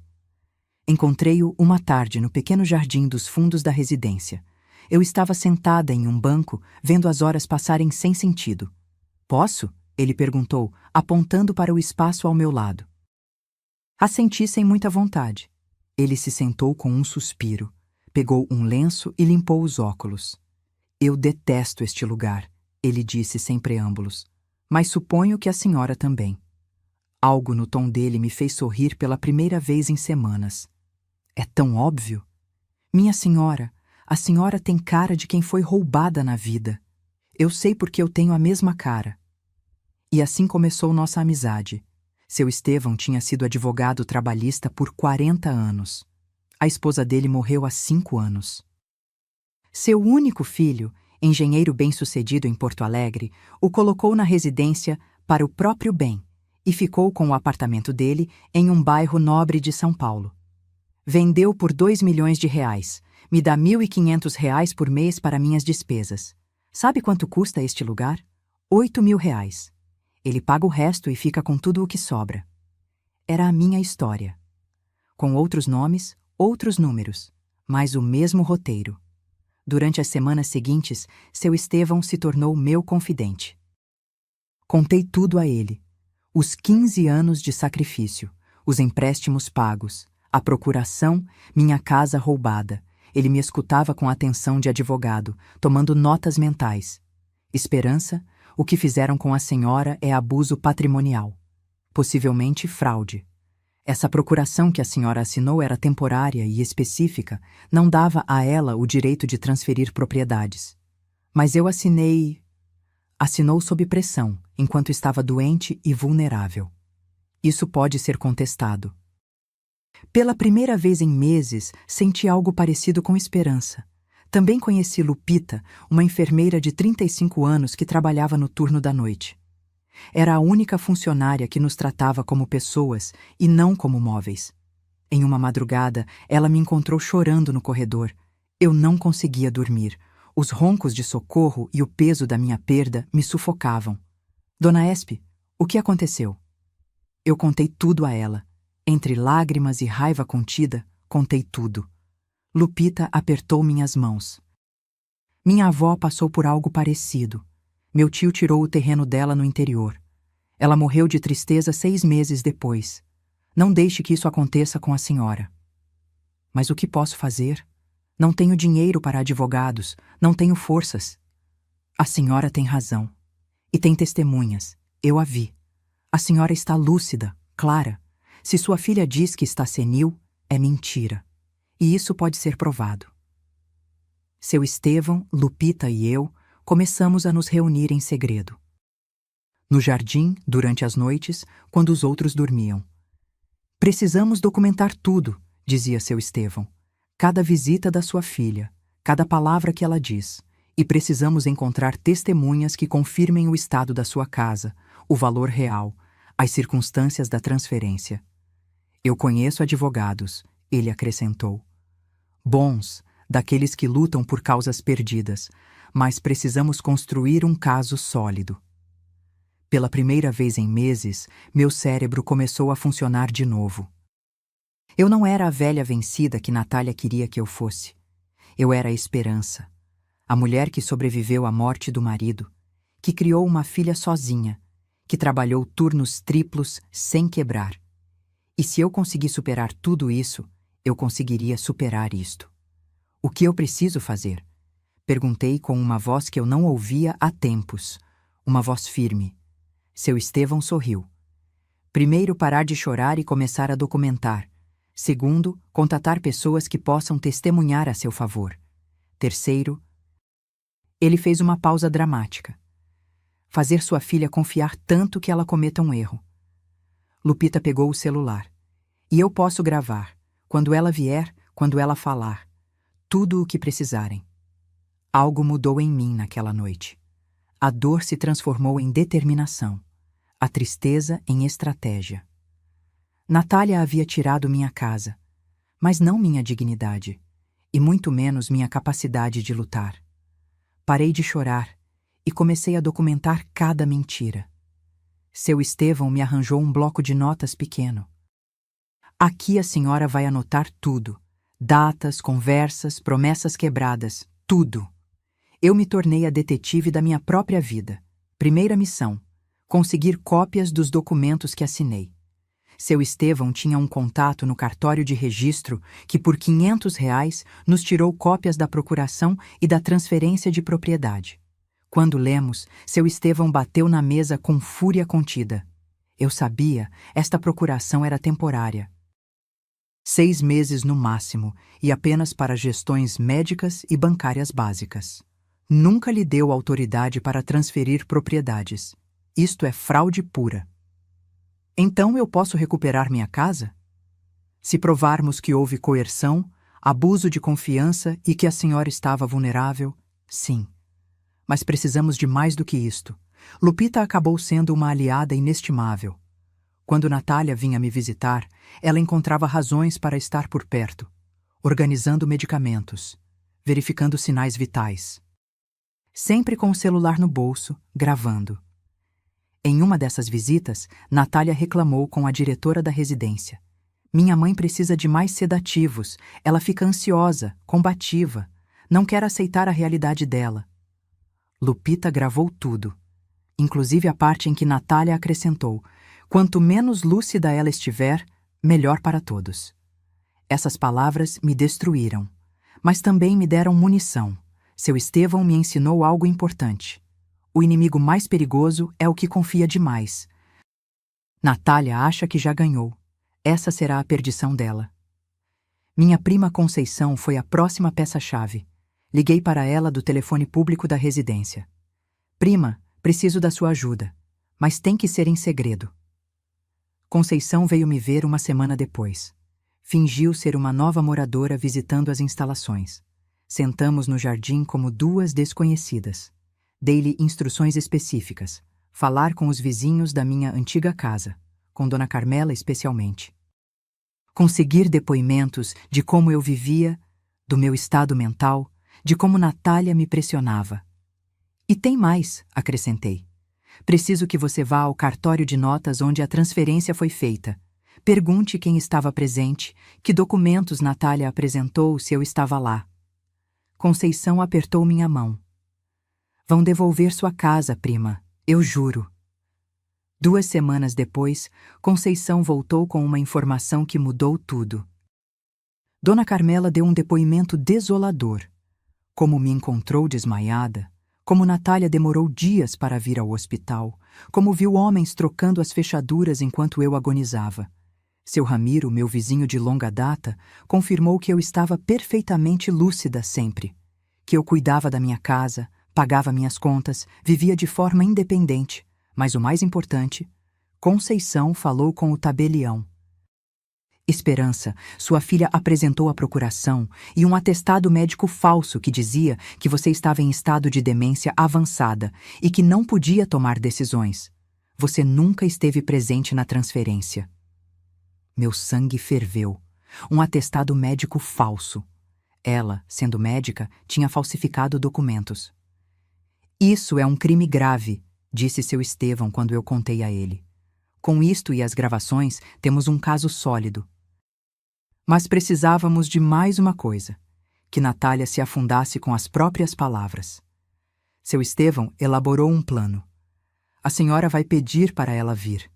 Encontrei-o uma tarde no pequeno jardim dos fundos da residência. Eu estava sentada em um banco, vendo as horas passarem sem sentido. Posso? Ele perguntou, apontando para o espaço ao meu lado. Assenti sem muita vontade. Ele se sentou com um suspiro, pegou um lenço e limpou os óculos. Eu detesto este lugar, ele disse sem preâmbulos, mas suponho que a senhora também. Algo no tom dele me fez sorrir pela primeira vez em semanas. É tão óbvio. Minha senhora, a senhora tem cara de quem foi roubada na vida. Eu sei porque eu tenho a mesma cara. E assim começou nossa amizade. Seu Estevão tinha sido advogado trabalhista por 40 anos. A esposa dele morreu há 5 anos. Seu único filho, engenheiro bem-sucedido em Porto Alegre, o colocou na residência para o próprio bem e ficou com o apartamento dele em um bairro nobre de São Paulo. Vendeu por R$ 2 milhões. Me dá R$ 1.500 por mês para minhas despesas. Sabe quanto custa este lugar? R$ 8.000. Ele paga o resto e fica com tudo o que sobra. Era a minha história. Com outros nomes, outros números, mas o mesmo roteiro. Durante as semanas seguintes, seu Estevão se tornou meu confidente. Contei tudo a ele. Os 15 anos de sacrifício, os empréstimos pagos, a procuração, minha casa roubada. Ele me escutava com atenção de advogado, tomando notas mentais. Esperança, o que fizeram com a senhora é abuso patrimonial. Possivelmente fraude. Essa procuração que a senhora assinou era temporária e específica, não dava a ela o direito de transferir propriedades. Mas eu assinei... Assinou sob pressão, enquanto estava doente e vulnerável. Isso pode ser contestado. Pela primeira vez em meses, senti algo parecido com esperança. Também conheci Lupita, uma enfermeira de 35 anos que trabalhava no turno da noite. Era a única funcionária que nos tratava como pessoas e não como móveis. Em uma madrugada, ela me encontrou chorando no corredor. Eu não conseguia dormir. Os roncos de socorro e o peso da minha perda me sufocavam. Dona Espe, o que aconteceu? Eu contei tudo a ela. Entre lágrimas e raiva contida, contei tudo. Lupita apertou minhas mãos. Minha avó passou por algo parecido. Meu tio tirou o terreno dela no interior. Ela morreu de tristeza 6 meses depois. Não deixe que isso aconteça com a senhora. Mas o que posso fazer? Não tenho dinheiro para advogados, não tenho forças. A senhora tem razão. E tem testemunhas. Eu a vi. A senhora está lúcida, clara. Se sua filha diz que está senil, é mentira. E isso pode ser provado. Seu Estevão, Lupita e eu começamos a nos reunir em segredo. No jardim, durante as noites, quando os outros dormiam. Precisamos documentar tudo, dizia seu Estevão. Cada visita da sua filha, cada palavra que ela diz. E precisamos encontrar testemunhas que confirmem o estado da sua casa, o valor real, as circunstâncias da transferência. Eu conheço advogados, ele acrescentou. Bons, daqueles que lutam por causas perdidas, mas precisamos construir um caso sólido. Pela primeira vez em meses, meu cérebro começou a funcionar de novo. Eu não era a velha vencida que Natália queria que eu fosse. Eu era a esperança. A mulher que sobreviveu à morte do marido, que criou uma filha sozinha, que trabalhou turnos triplos sem quebrar. E se eu conseguir superar tudo isso, eu conseguiria superar isto. O que eu preciso fazer? Perguntei com uma voz que eu não ouvia há tempos, uma voz firme. Seu Estevão sorriu. Primeiro, parar de chorar e começar a documentar. Segundo, contatar pessoas que possam testemunhar a seu favor. Terceiro, ele fez uma pausa dramática. Fazer sua filha confiar tanto que ela cometa um erro. Lupita pegou o celular. E eu posso gravar, quando ela vier, quando ela falar, tudo o que precisarem. Algo mudou em mim naquela noite. A dor se transformou em determinação, a tristeza em estratégia. Natália havia tirado minha casa, mas não minha dignidade, e muito menos minha capacidade de lutar. Parei de chorar e comecei a documentar cada mentira. Seu Estevão me arranjou um bloco de notas pequeno. Aqui a senhora vai anotar tudo. Datas, conversas, promessas quebradas, tudo. Eu me tornei a detetive da minha própria vida. Primeira missão: conseguir cópias dos documentos que assinei. Seu Estevão tinha um contato no cartório de registro que, por R$ 500, nos tirou cópias da procuração e da transferência de propriedade. Quando lemos, seu Estevão bateu na mesa com fúria contida. Eu sabia, esta procuração era temporária. 6 meses no máximo, e apenas para gestões médicas e bancárias básicas. Nunca lhe deu autoridade para transferir propriedades. Isto é fraude pura. Então eu posso recuperar minha casa? Se provarmos que houve coerção, abuso de confiança e que a senhora estava vulnerável, sim. Mas precisamos de mais do que isto. Lupita acabou sendo uma aliada inestimável. Quando Natália vinha me visitar, ela encontrava razões para estar por perto, organizando medicamentos, verificando sinais vitais. Sempre com o celular no bolso, gravando. Em uma dessas visitas, Natália reclamou com a diretora da residência. Minha mãe precisa de mais sedativos, ela fica ansiosa, combativa, não quer aceitar a realidade dela. Lupita gravou tudo, inclusive a parte em que Natália acrescentou: quanto menos lúcida ela estiver, melhor para todos. Essas palavras me destruíram, mas também me deram munição. Seu Estevão me ensinou algo importante. O inimigo mais perigoso é o que confia demais. Natália acha que já ganhou. Essa será a perdição dela. Minha prima Conceição foi a próxima peça-chave. Liguei para ela do telefone público da residência. Prima, preciso da sua ajuda, mas tem que ser em segredo. Conceição veio me ver uma semana depois. Fingiu ser uma nova moradora visitando as instalações. Sentamos no jardim como duas desconhecidas. Dei-lhe instruções específicas. Falar com os vizinhos da minha antiga casa, com Dona Carmela especialmente. Conseguir depoimentos de como eu vivia, do meu estado mental, de como Natália me pressionava. E tem mais, acrescentei. Preciso que você vá ao cartório de notas onde a transferência foi feita. Pergunte quem estava presente, que documentos Natália apresentou se eu estava lá. Conceição apertou minha mão. Vão devolver sua casa, prima, eu juro. 2 semanas depois, Conceição voltou com uma informação que mudou tudo. Dona Carmela deu um depoimento desolador. Como me encontrou desmaiada, como Natália demorou dias para vir ao hospital, como viu homens trocando as fechaduras enquanto eu agonizava. Seu Ramiro, meu vizinho de longa data, confirmou que eu estava perfeitamente lúcida sempre, que eu cuidava da minha casa, pagava minhas contas, vivia de forma independente, mas o mais importante, Conceição falou com o tabelião. Esperança, sua filha apresentou a procuração e um atestado médico falso que dizia que você estava em estado de demência avançada e que não podia tomar decisões. Você nunca esteve presente na transferência. Meu sangue ferveu. Um atestado médico falso. Ela, sendo médica, tinha falsificado documentos. Isso é um crime grave, disse seu Estevão quando eu contei a ele. Com isto e as gravações, temos um caso sólido. Mas precisávamos de mais uma coisa, que Natália se afundasse com as próprias palavras. Seu Estevão elaborou um plano. A senhora vai pedir para ela vir.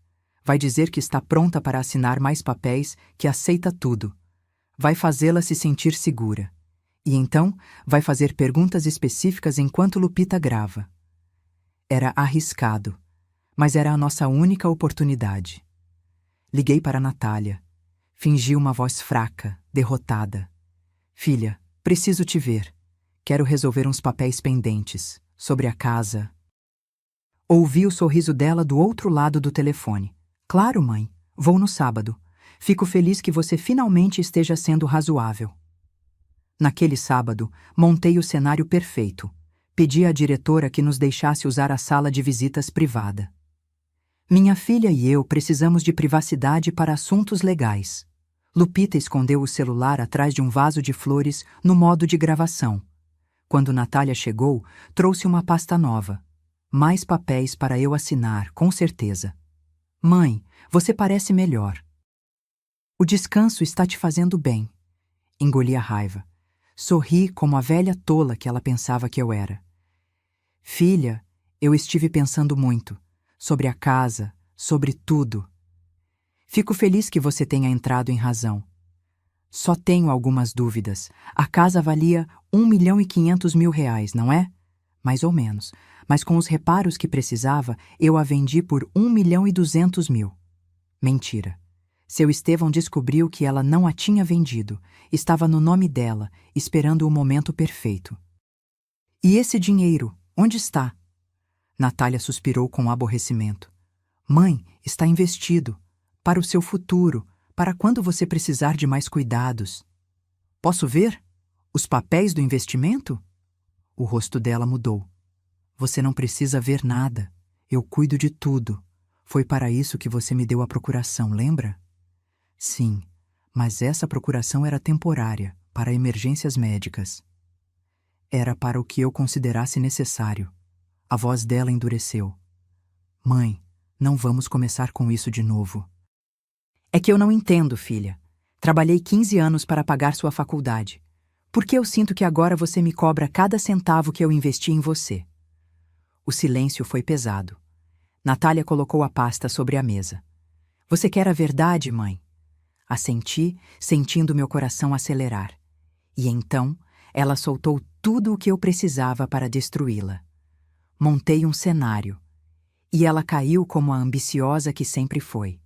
Vai dizer que está pronta para assinar mais papéis, que aceita tudo. Vai fazê-la se sentir segura. E então vai fazer perguntas específicas enquanto Lupita grava. Era arriscado, mas era a nossa única oportunidade. Liguei para Natália. Fingi uma voz fraca, derrotada. Filha, preciso te ver. Quero resolver uns papéis pendentes, sobre a casa. Ouvi o sorriso dela do outro lado do telefone. Claro, mãe. Vou no sábado. Fico feliz que você finalmente esteja sendo razoável. Naquele sábado, montei o cenário perfeito. Pedi à diretora que nos deixasse usar a sala de visitas privada. Minha filha e eu precisamos de privacidade para assuntos legais. Lupita escondeu o celular atrás de um vaso de flores no modo de gravação. Quando Natália chegou, trouxe uma pasta nova. Mais papéis para eu assinar, com certeza. Mãe, você parece melhor. O descanso está te fazendo bem. Engoli a raiva. Sorri como a velha tola que ela pensava que eu era. Filha, eu estive pensando muito. Sobre a casa, sobre tudo. Fico feliz que você tenha entrado em razão. Só tenho algumas dúvidas. A casa valia R$ 1.500.000, não é? Mais ou menos. Mas com os reparos que precisava, eu a vendi por R$ 1.200.000. Mentira. Seu Estevão descobriu que ela não a tinha vendido. Estava no nome dela, esperando o momento perfeito. E esse dinheiro, onde está? Natália suspirou com aborrecimento. Mãe, está investido. Para o seu futuro, para quando você precisar de mais cuidados. Posso ver? Os papéis do investimento? O rosto dela mudou. Você não precisa ver nada. Eu cuido de tudo. Foi para isso que você me deu a procuração, lembra? Sim, mas essa procuração era temporária, para emergências médicas. Era para o que eu considerasse necessário. A voz dela endureceu. Mãe, não vamos começar com isso de novo. É que eu não entendo, filha. Trabalhei 15 anos para pagar sua faculdade. Por que eu sinto que agora você me cobra cada centavo que eu investi em você? O silêncio foi pesado. Natália colocou a pasta sobre a mesa. Você quer a verdade, mãe? Assenti, sentindo meu coração acelerar. E então, ela soltou tudo o que eu precisava para destruí-la. Montei um cenário. E ela caiu como a ambiciosa que sempre foi.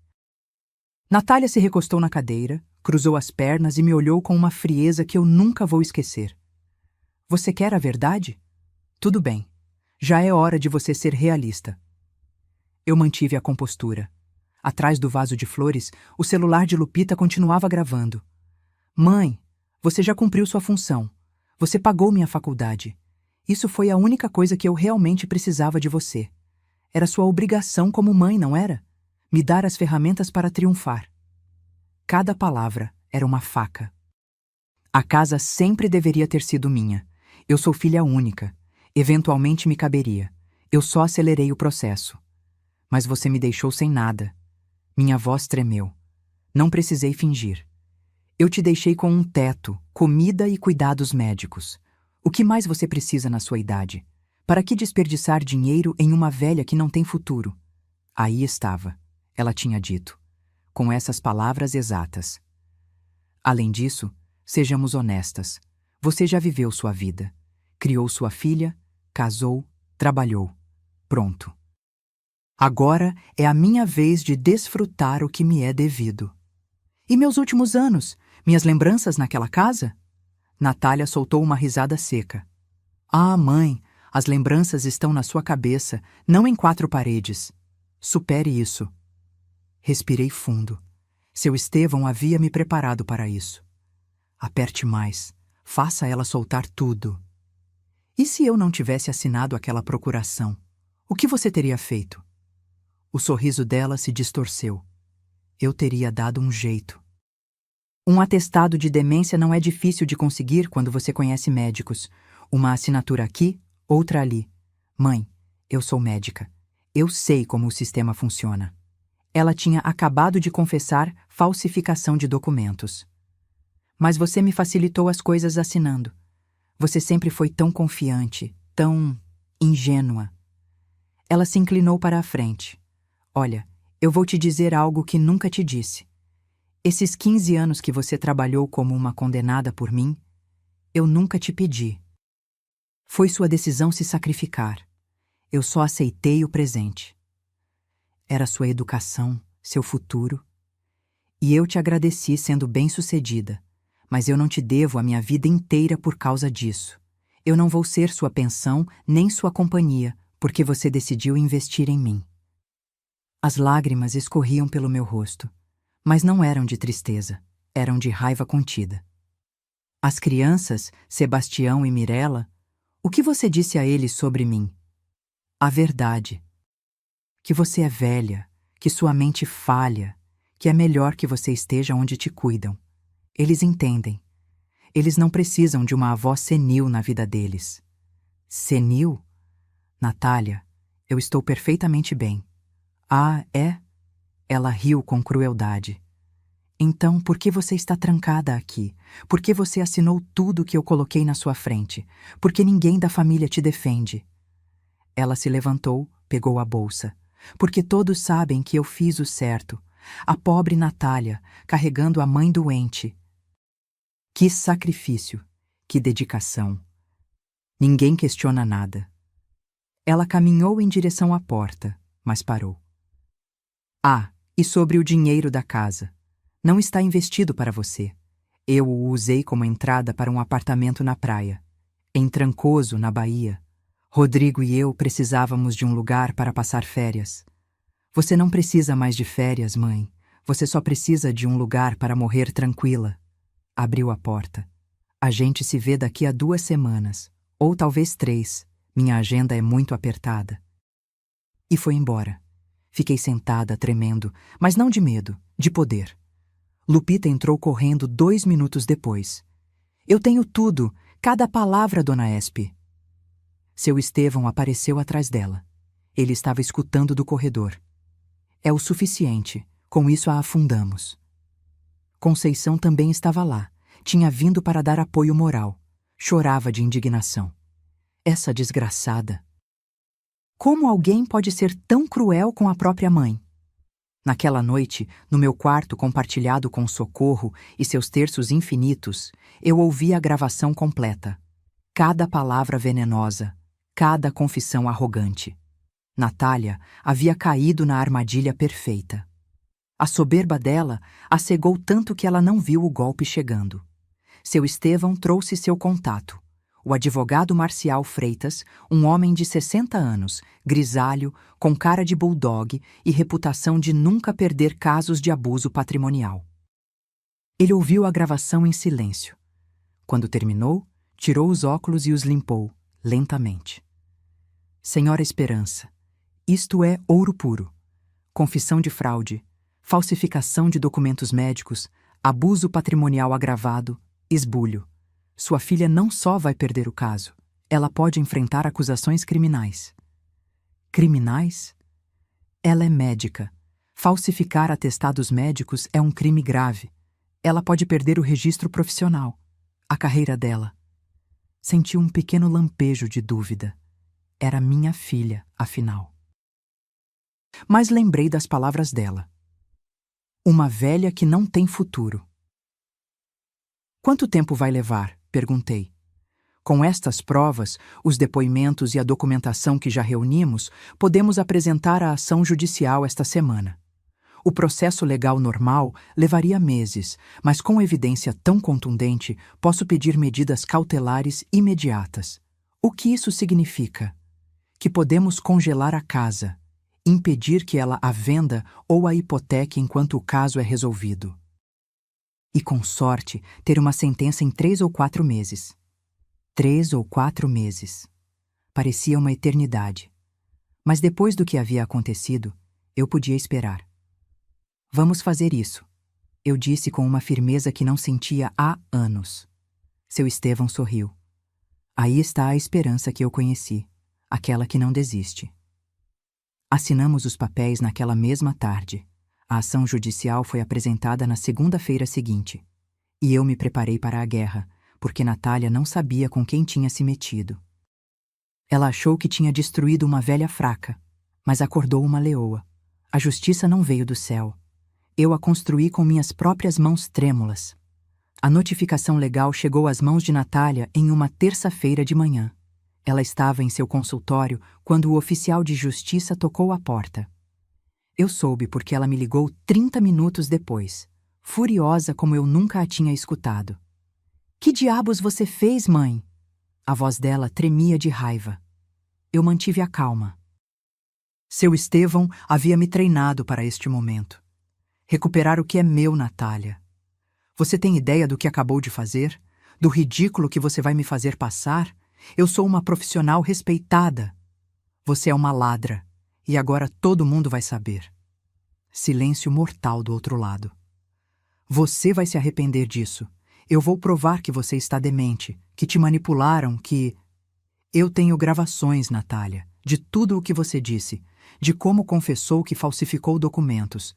Natália se recostou na cadeira, cruzou as pernas e me olhou com uma frieza que eu nunca vou esquecer. Você quer a verdade? Tudo bem. Já é hora de você ser realista. Eu mantive a compostura. Atrás do vaso de flores, o celular de Lupita continuava gravando. Mãe, você já cumpriu sua função. Você pagou minha faculdade. Isso foi a única coisa que eu realmente precisava de você. Era sua obrigação como mãe, não era? Me dar as ferramentas para triunfar. Cada palavra era uma faca. A casa sempre deveria ter sido minha. Eu sou filha única. Eventualmente me caberia. Eu só acelerei o processo. Mas você me deixou sem nada. Minha voz tremeu. Não precisei fingir. Eu te deixei com um teto, comida e cuidados médicos. O que mais você precisa na sua idade? Para que desperdiçar dinheiro em uma velha que não tem futuro? Aí estava, ela tinha dito, com essas palavras exatas. Além disso, sejamos honestas. Você já viveu sua vida. Criou sua filha, casou, trabalhou. Pronto. Agora é a minha vez de desfrutar o que me é devido. E meus últimos anos? Minhas lembranças naquela casa? Natália soltou uma risada seca. Ah, mãe, as lembranças estão na sua cabeça, não em 4 paredes. Supere isso. Respirei fundo. Seu Estevão havia me preparado para isso. Aperte mais. Faça ela soltar tudo. E se eu não tivesse assinado aquela procuração? O que você teria feito? O sorriso dela se distorceu. Eu teria dado um jeito. Um atestado de demência não é difícil de conseguir quando você conhece médicos. Uma assinatura aqui, outra ali. Mãe, eu sou médica. Eu sei como o sistema funciona. Ela tinha acabado de confessar falsificação de documentos. Mas você me facilitou as coisas assinando. Você sempre foi tão confiante, tão ingênua. Ela se inclinou para a frente. Olha, eu vou te dizer algo que nunca te disse. Esses 15 anos que você trabalhou como uma condenada por mim, eu nunca te pedi. Foi sua decisão se sacrificar. Eu só aceitei o presente. Era sua educação, seu futuro. E eu te agradeci sendo bem-sucedida, mas eu não te devo a minha vida inteira por causa disso. Eu não vou ser sua pensão nem sua companhia, porque você decidiu investir em mim. As lágrimas escorriam pelo meu rosto, mas não eram de tristeza, eram de raiva contida. As crianças, Sebastião e Mirella, o que você disse a eles sobre mim? A verdade. Que você é velha, que sua mente falha, que é melhor que você esteja onde te cuidam. Eles entendem. Eles não precisam de uma avó senil na vida deles. Senil? Natália, eu estou perfeitamente bem. Ah, é? Ela riu com crueldade. Então, por que você está trancada aqui? Por que você assinou tudo que eu coloquei na sua frente? Por que ninguém da família te defende? Ela se levantou, pegou a bolsa. Porque todos sabem que eu fiz o certo. A pobre Natália, carregando a mãe doente. Que sacrifício, que dedicação. Ninguém questiona nada. Ela caminhou em direção à porta, mas parou. Ah, e sobre o dinheiro da casa. Não está investido para você. Eu o usei como entrada para um apartamento na praia. Em Trancoso, na Bahia. Rodrigo e eu precisávamos de um lugar para passar férias. Você não precisa mais de férias, mãe. Você só precisa de um lugar para morrer tranquila. Abriu a porta. A gente se vê daqui a 2 semanas. Ou talvez 3. Minha agenda é muito apertada. E foi embora. Fiquei sentada, tremendo, mas não de medo, de poder. Lupita entrou correndo 2 minutos depois. Eu tenho tudo, cada palavra, dona Espe. Seu Estevão apareceu atrás dela. Ele estava escutando do corredor. É o suficiente, com isso a afundamos. Conceição também estava lá. Tinha vindo para dar apoio moral. Chorava de indignação. Essa desgraçada. Como alguém pode ser tão cruel com a própria mãe? Naquela noite, no meu quarto compartilhado com Socorro e seus terços infinitos, eu ouvi a gravação completa. Cada palavra venenosa, cada confissão arrogante. Natália havia caído na armadilha perfeita. A soberba dela a cegou tanto que ela não viu o golpe chegando. Seu Estevão trouxe seu contato. O advogado Marcial Freitas, um homem de 60 anos, grisalho, com cara de bulldog e reputação de nunca perder casos de abuso patrimonial. Ele ouviu a gravação em silêncio. Quando terminou, tirou os óculos e os limpou, lentamente. Senhora Esperança, isto é ouro puro. Confissão de fraude, falsificação de documentos médicos, abuso patrimonial agravado, esbulho. Sua filha não só vai perder o caso, ela pode enfrentar acusações criminais. Criminais? Ela é médica. Falsificar atestados médicos é um crime grave. Ela pode perder o registro profissional, a carreira dela. Senti um pequeno lampejo de dúvida. Era minha filha, afinal. Mas lembrei das palavras dela. Uma velha que não tem futuro. Quanto tempo vai levar? Perguntei. Com estas provas, os depoimentos e a documentação que já reunimos, podemos apresentar a ação judicial esta semana. O processo legal normal levaria meses, mas com evidência tão contundente, posso pedir medidas cautelares imediatas. O que isso significa? Que podemos congelar a casa, impedir que ela a venda ou a hipoteque enquanto o caso é resolvido. E, com sorte, ter uma sentença em 3 ou 4 meses. 3 ou 4 meses. Parecia uma eternidade. Mas depois do que havia acontecido, eu podia esperar. Vamos fazer isso, eu disse com uma firmeza que não sentia há anos. Seu Estevão sorriu. Aí está a esperança que eu conheci, aquela que não desiste. Assinamos os papéis naquela mesma tarde. A ação judicial foi apresentada na segunda-feira seguinte. E eu me preparei para a guerra, porque Natália não sabia com quem tinha se metido. Ela achou que tinha destruído uma velha fraca, mas acordou uma leoa. A justiça não veio do céu. Eu a construí com minhas próprias mãos trêmulas. A notificação legal chegou às mãos de Natália em uma terça-feira de manhã. Ela estava em seu consultório quando o oficial de justiça tocou à porta. Eu soube porque ela me ligou 30 minutos depois, furiosa como eu nunca a tinha escutado. Que diabos você fez, mãe? A voz dela tremia de raiva. Eu mantive a calma. Seu Estevão havia me treinado para este momento. Recuperar o que é meu, Natália. Você tem ideia do que acabou de fazer? Do ridículo que você vai me fazer passar? Eu sou uma profissional respeitada. Você é uma ladra, e agora todo mundo vai saber. Silêncio mortal do outro lado. Você vai se arrepender disso. Eu vou provar que você está demente, que te manipularam, que... Eu tenho gravações, Natália, de tudo o que você disse, de como confessou que falsificou documentos,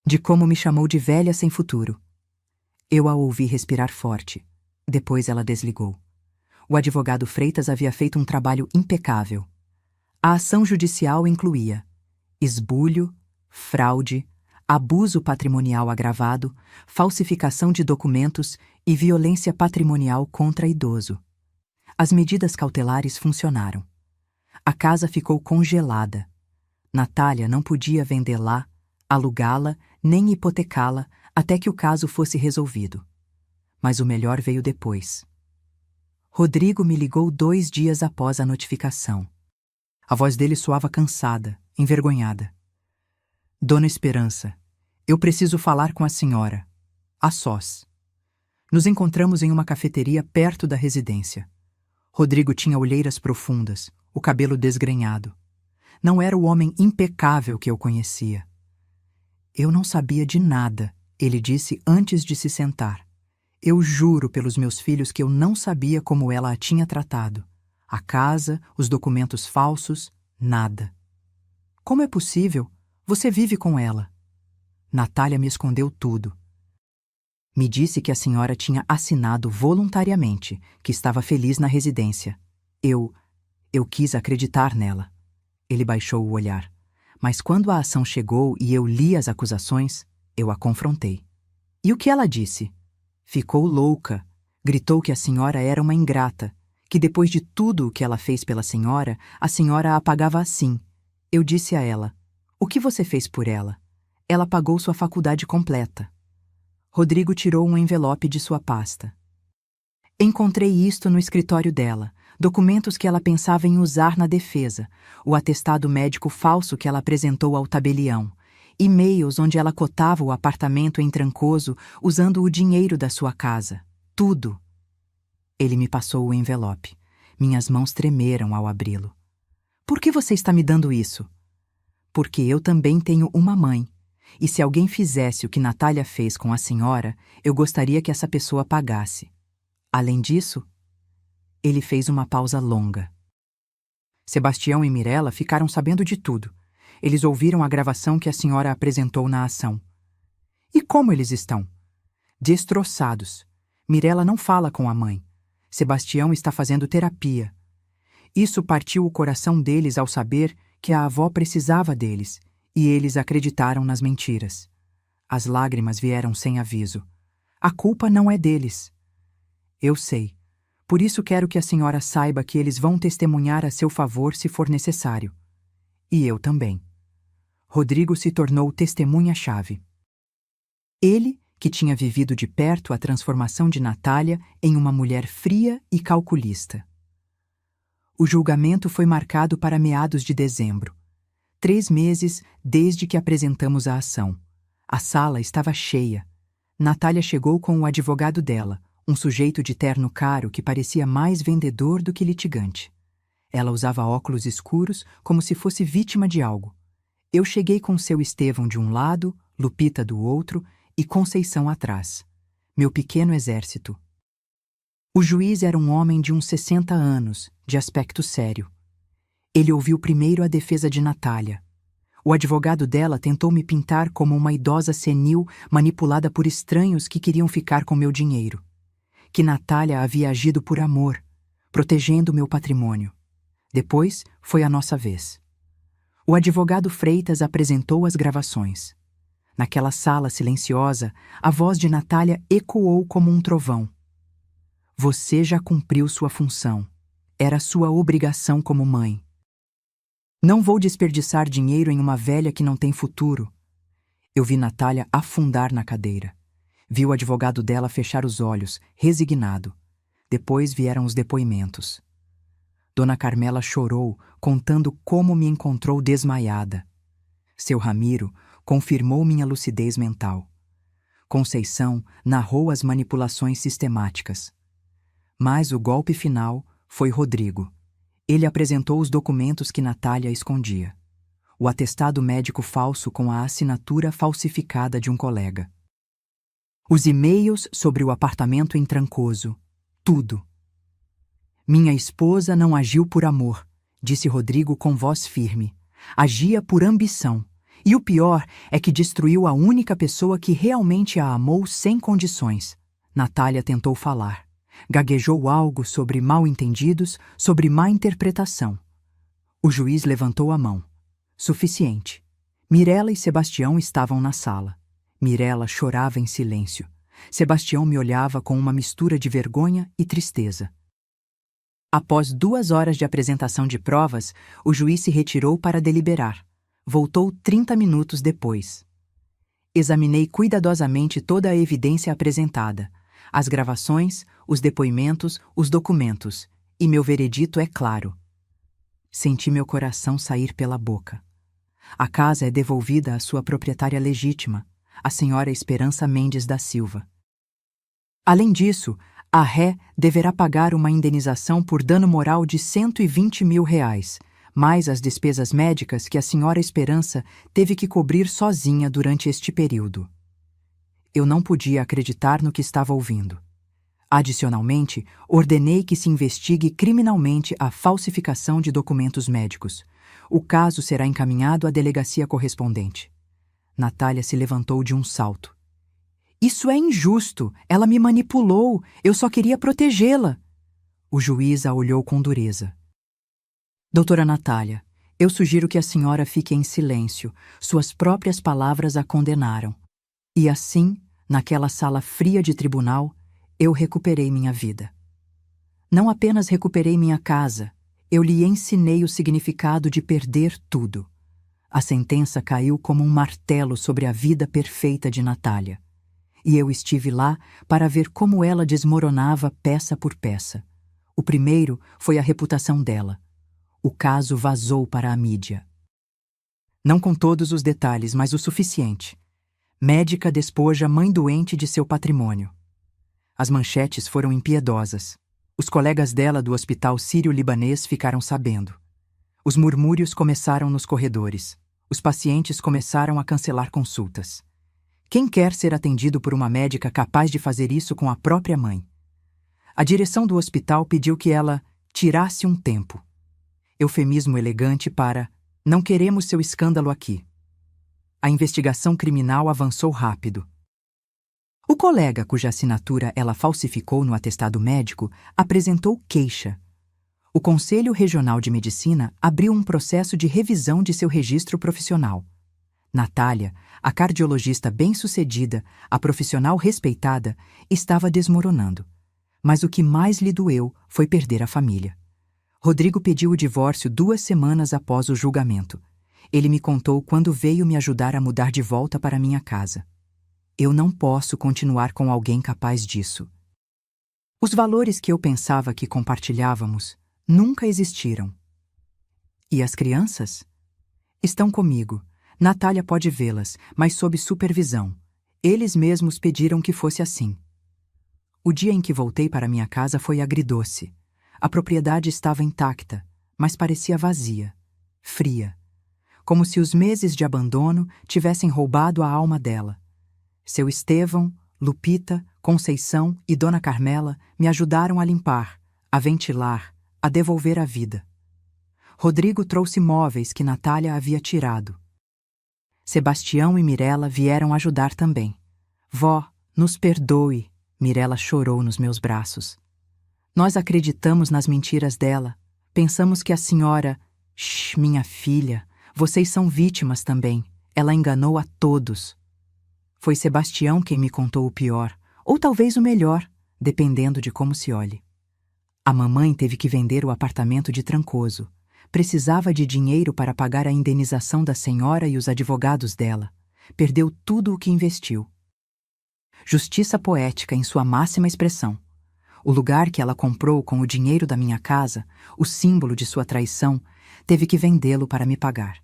de como me chamou de velha sem futuro. Eu a ouvi respirar forte. Depois ela desligou. O advogado Freitas havia feito um trabalho impecável. A ação judicial incluía esbulho, fraude, abuso patrimonial agravado, falsificação de documentos e violência patrimonial contra idoso. As medidas cautelares funcionaram. A casa ficou congelada. Natália não podia vendê-la, alugá-la, nem hipotecá-la até que o caso fosse resolvido. Mas o melhor veio depois. Rodrigo me ligou 2 dias após a notificação. A voz dele soava cansada, envergonhada. Dona Esperança, eu preciso falar com a senhora. A sós. Nos encontramos em uma cafeteria perto da residência. Rodrigo tinha olheiras profundas, o cabelo desgrenhado. Não era o homem impecável que eu conhecia. Eu não sabia de nada, ele disse antes de se sentar. Eu juro pelos meus filhos que eu não sabia como ela a tinha tratado. A casa, os documentos falsos, nada. Como é possível? Você vive com ela. Natália me escondeu tudo. Me disse que a senhora tinha assinado voluntariamente, que estava feliz na residência. Eu quis acreditar nela. Ele baixou o olhar. Mas quando a ação chegou e eu li as acusações, eu a confrontei. E o que ela disse? Ficou louca. Gritou que a senhora era uma ingrata, que depois de tudo o que ela fez pela senhora, a senhora a pagava assim. Eu disse a ela, o que você fez por ela? Ela pagou sua faculdade completa. Rodrigo tirou um envelope de sua pasta. Encontrei isto no escritório dela, documentos que ela pensava em usar na defesa, o atestado médico falso que ela apresentou ao tabelião, e-mails onde ela cotava o apartamento em Trancoso usando o dinheiro da sua casa. Tudo. Ele me passou o envelope. Minhas mãos tremeram ao abri-lo. Por que você está me dando isso? Porque eu também tenho uma mãe. E se alguém fizesse o que Natália fez com a senhora, eu gostaria que essa pessoa pagasse. Além disso, ele fez uma pausa longa. Sebastião e Mirella ficaram sabendo de tudo. Eles ouviram a gravação que a senhora apresentou na ação. E como eles estão? Destroçados. Mirella não fala com a mãe. Sebastião está fazendo terapia. Isso partiu o coração deles ao saber que a avó precisava deles, e eles acreditaram nas mentiras. As lágrimas vieram sem aviso. A culpa não é deles. Eu sei. Por isso quero que a senhora saiba que eles vão testemunhar a seu favor se for necessário. E eu também. Rodrigo se tornou testemunha-chave. Ele, que tinha vivido de perto a transformação de Natália em uma mulher fria e calculista. O julgamento foi marcado para meados de dezembro. 3 meses desde que apresentamos a ação. A sala estava cheia. Natália chegou com o advogado dela, um sujeito de terno caro que parecia mais vendedor do que litigante. Ela usava óculos escuros como se fosse vítima de algo. Eu cheguei com seu Estevão de um lado, Lupita do outro e Conceição atrás. Meu pequeno exército. O juiz era um homem de uns 60 anos, de aspecto sério. Ele ouviu primeiro a defesa de Natália. O advogado dela tentou me pintar como uma idosa senil manipulada por estranhos que queriam ficar com meu dinheiro. Que Natália havia agido por amor, protegendo meu patrimônio. Depois foi a nossa vez. O advogado Freitas apresentou as gravações. Naquela sala silenciosa, a voz de Natália ecoou como um trovão. Você já cumpriu sua função. Era sua obrigação como mãe. Não vou desperdiçar dinheiro em uma velha que não tem futuro. Eu vi Natália afundar na cadeira. Vi o advogado dela fechar os olhos, resignado. Depois vieram os depoimentos. Dona Carmela chorou, contando como me encontrou desmaiada. Seu Ramiro confirmou minha lucidez mental. Conceição narrou as manipulações sistemáticas. Mas o golpe final foi Rodrigo. Ele apresentou os documentos que Natália escondia. O atestado médico falso com a assinatura falsificada de um colega. Os e-mails sobre o apartamento em Trancoso. Tudo. Minha esposa não agiu por amor, disse Rodrigo com voz firme. Agia por ambição. E o pior é que destruiu a única pessoa que realmente a amou sem condições. Natália tentou falar. Gaguejou algo sobre mal-entendidos, sobre má interpretação. O juiz levantou a mão. Suficiente. Mirela e Sebastião estavam na sala. Mirela chorava em silêncio. Sebastião me olhava com uma mistura de vergonha e tristeza. Após 2 horas de apresentação de provas, o juiz se retirou para deliberar. Voltou 30 minutos depois. Examinei cuidadosamente toda a evidência apresentada. As gravações, os depoimentos, os documentos, e meu veredito é claro. Senti meu coração sair pela boca. A casa é devolvida à sua proprietária legítima, a senhora Esperança Mendes da Silva. Além disso, a ré deverá pagar uma indenização por dano moral de R$120 mil, mais as despesas médicas que a senhora Esperança teve que cobrir sozinha durante este período. Eu não podia acreditar no que estava ouvindo. Adicionalmente, ordenei que se investigue criminalmente a falsificação de documentos médicos. O caso será encaminhado à delegacia correspondente. Natália se levantou de um salto. Isso é injusto! Ela me manipulou! Eu só queria protegê-la! O juiz a olhou com dureza. Doutora Natália, eu sugiro que a senhora fique em silêncio. Suas próprias palavras a condenaram. E assim, naquela sala fria de tribunal, eu recuperei minha vida. Não apenas recuperei minha casa, eu lhe ensinei o significado de perder tudo. A sentença caiu como um martelo sobre a vida perfeita de Natália. E eu estive lá para ver como ela desmoronava peça por peça. O primeiro foi a reputação dela. O caso vazou para a mídia. Não com todos os detalhes, mas o suficiente. Médica despoja mãe doente de seu patrimônio. As manchetes foram impiedosas. Os colegas dela do hospital sírio-libanês ficaram sabendo. Os murmúrios começaram nos corredores. Os pacientes começaram a cancelar consultas. Quem quer ser atendido por uma médica capaz de fazer isso com a própria mãe? A direção do hospital pediu que ela tirasse um tempo. Eufemismo elegante para "não queremos seu escândalo aqui". A investigação criminal avançou rápido. O colega cuja assinatura ela falsificou no atestado médico apresentou queixa. O Conselho Regional de Medicina abriu um processo de revisão de seu registro profissional. Natália, a cardiologista bem-sucedida, a profissional respeitada, estava desmoronando. Mas o que mais lhe doeu foi perder a família. Rodrigo pediu o divórcio 2 semanas após o julgamento. Ele me contou quando veio me ajudar a mudar de volta para minha casa. Eu não posso continuar com alguém capaz disso. Os valores que eu pensava que compartilhávamos nunca existiram. E as crianças? Estão comigo. Natália pode vê-las, mas sob supervisão. Eles mesmos pediram que fosse assim. O dia em que voltei para minha casa foi agridoce. A propriedade estava intacta, mas parecia vazia, fria, como se os meses de abandono tivessem roubado a alma dela. Seu Estevão, Lupita, Conceição e Dona Carmela me ajudaram a limpar, a ventilar, a devolver a vida. Rodrigo trouxe móveis que Natália havia tirado. Sebastião e Mirela vieram ajudar também. Vó, nos perdoe, Mirela chorou nos meus braços. Nós acreditamos nas mentiras dela. Pensamos que a senhora... Shh, minha filha, vocês são vítimas também. Ela enganou a todos. Foi Sebastião quem me contou o pior, ou talvez o melhor, dependendo de como se olhe. A mamãe teve que vender o apartamento de Trancoso. Precisava de dinheiro para pagar a indenização da senhora e os advogados dela. Perdeu tudo o que investiu. Justiça poética em sua máxima expressão. O lugar que ela comprou com o dinheiro da minha casa, o símbolo de sua traição, teve que vendê-lo para me pagar.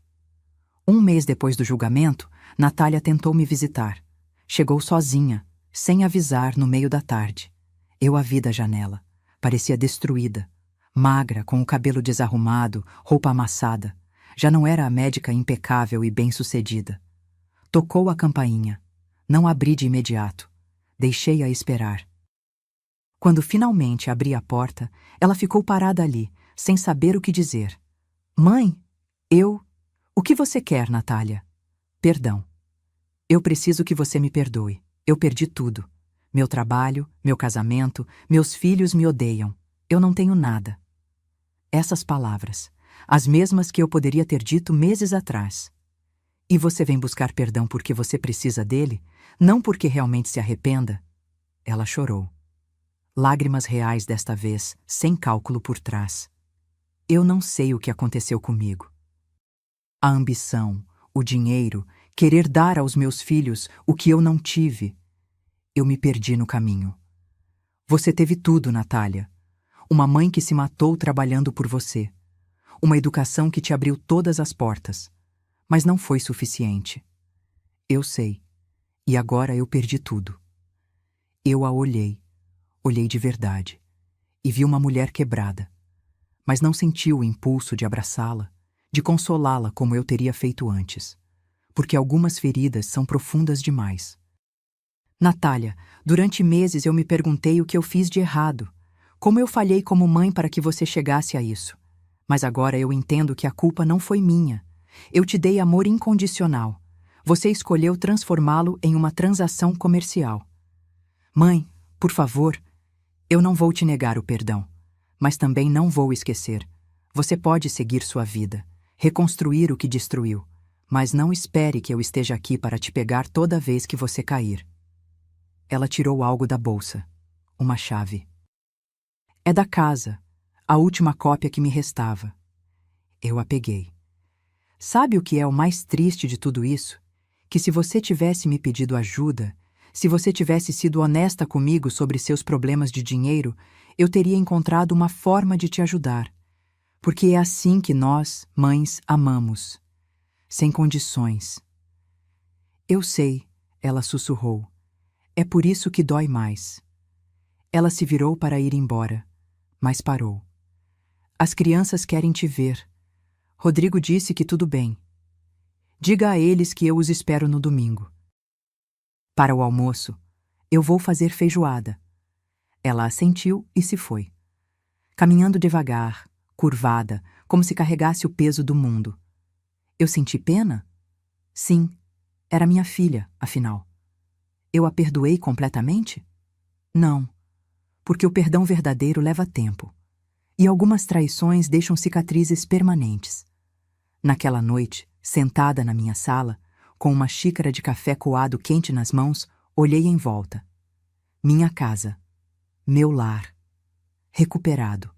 Um mês depois do julgamento, Natália tentou me visitar. Chegou sozinha, sem avisar, no meio da tarde. Eu a vi da janela. Parecia destruída. Magra, com o cabelo desarrumado, roupa amassada. Já não era a médica impecável e bem-sucedida. Tocou a campainha. Não abri de imediato. Deixei-a esperar. Quando finalmente abri a porta, ela ficou parada ali, sem saber o que dizer. Mãe, eu... O que você quer, Natália? Perdão. Eu preciso que você me perdoe. Eu perdi tudo. Meu trabalho, meu casamento, meus filhos me odeiam. Eu não tenho nada. Essas palavras, as mesmas que eu poderia ter dito meses atrás. E você vem buscar perdão porque você precisa dele, não porque realmente se arrependa? Ela chorou. Lágrimas reais desta vez, sem cálculo por trás. Eu não sei o que aconteceu comigo. A ambição, o dinheiro, querer dar aos meus filhos o que eu não tive. Eu me perdi no caminho. Você teve tudo, Natália. Uma mãe que se matou trabalhando por você. Uma educação que te abriu todas as portas. Mas não foi suficiente. Eu sei. E agora eu perdi tudo. Eu a olhei. Olhei de verdade. E vi uma mulher quebrada. Mas não senti o impulso de abraçá-la, de consolá-la como eu teria feito antes. Porque algumas feridas são profundas demais. Natália, durante meses eu me perguntei o que eu fiz de errado. Como eu falhei como mãe para que você chegasse a isso. Mas agora eu entendo que a culpa não foi minha. Eu te dei amor incondicional. Você escolheu transformá-lo em uma transação comercial. Mãe, por favor, eu não vou te negar o perdão. Mas também não vou esquecer. Você pode seguir sua vida, reconstruir o que destruiu. Mas não espere que eu esteja aqui para te pegar toda vez que você cair. Ela tirou algo da bolsa. Uma chave. É da casa, a última cópia que me restava. Eu a peguei. Sabe o que é o mais triste de tudo isso? Que se você tivesse me pedido ajuda, se você tivesse sido honesta comigo sobre seus problemas de dinheiro, eu teria encontrado uma forma de te ajudar. Porque é assim que nós, mães, amamos. Sem condições. Eu sei, ela sussurrou. É por isso que dói mais. Ela se virou para ir embora, mas parou. As crianças querem te ver. Rodrigo disse que tudo bem. Diga a eles que eu os espero no domingo. Para o almoço, eu vou fazer feijoada. Ela assentiu e se foi. Caminhando devagar, curvada, como se carregasse o peso do mundo. Eu senti pena? Sim, era minha filha, afinal. Eu a perdoei completamente? Não, porque o perdão verdadeiro leva tempo. E algumas traições deixam cicatrizes permanentes. Naquela noite, sentada na minha sala, com uma xícara de café coado quente nas mãos, olhei em volta. Minha casa. Meu lar. Recuperado.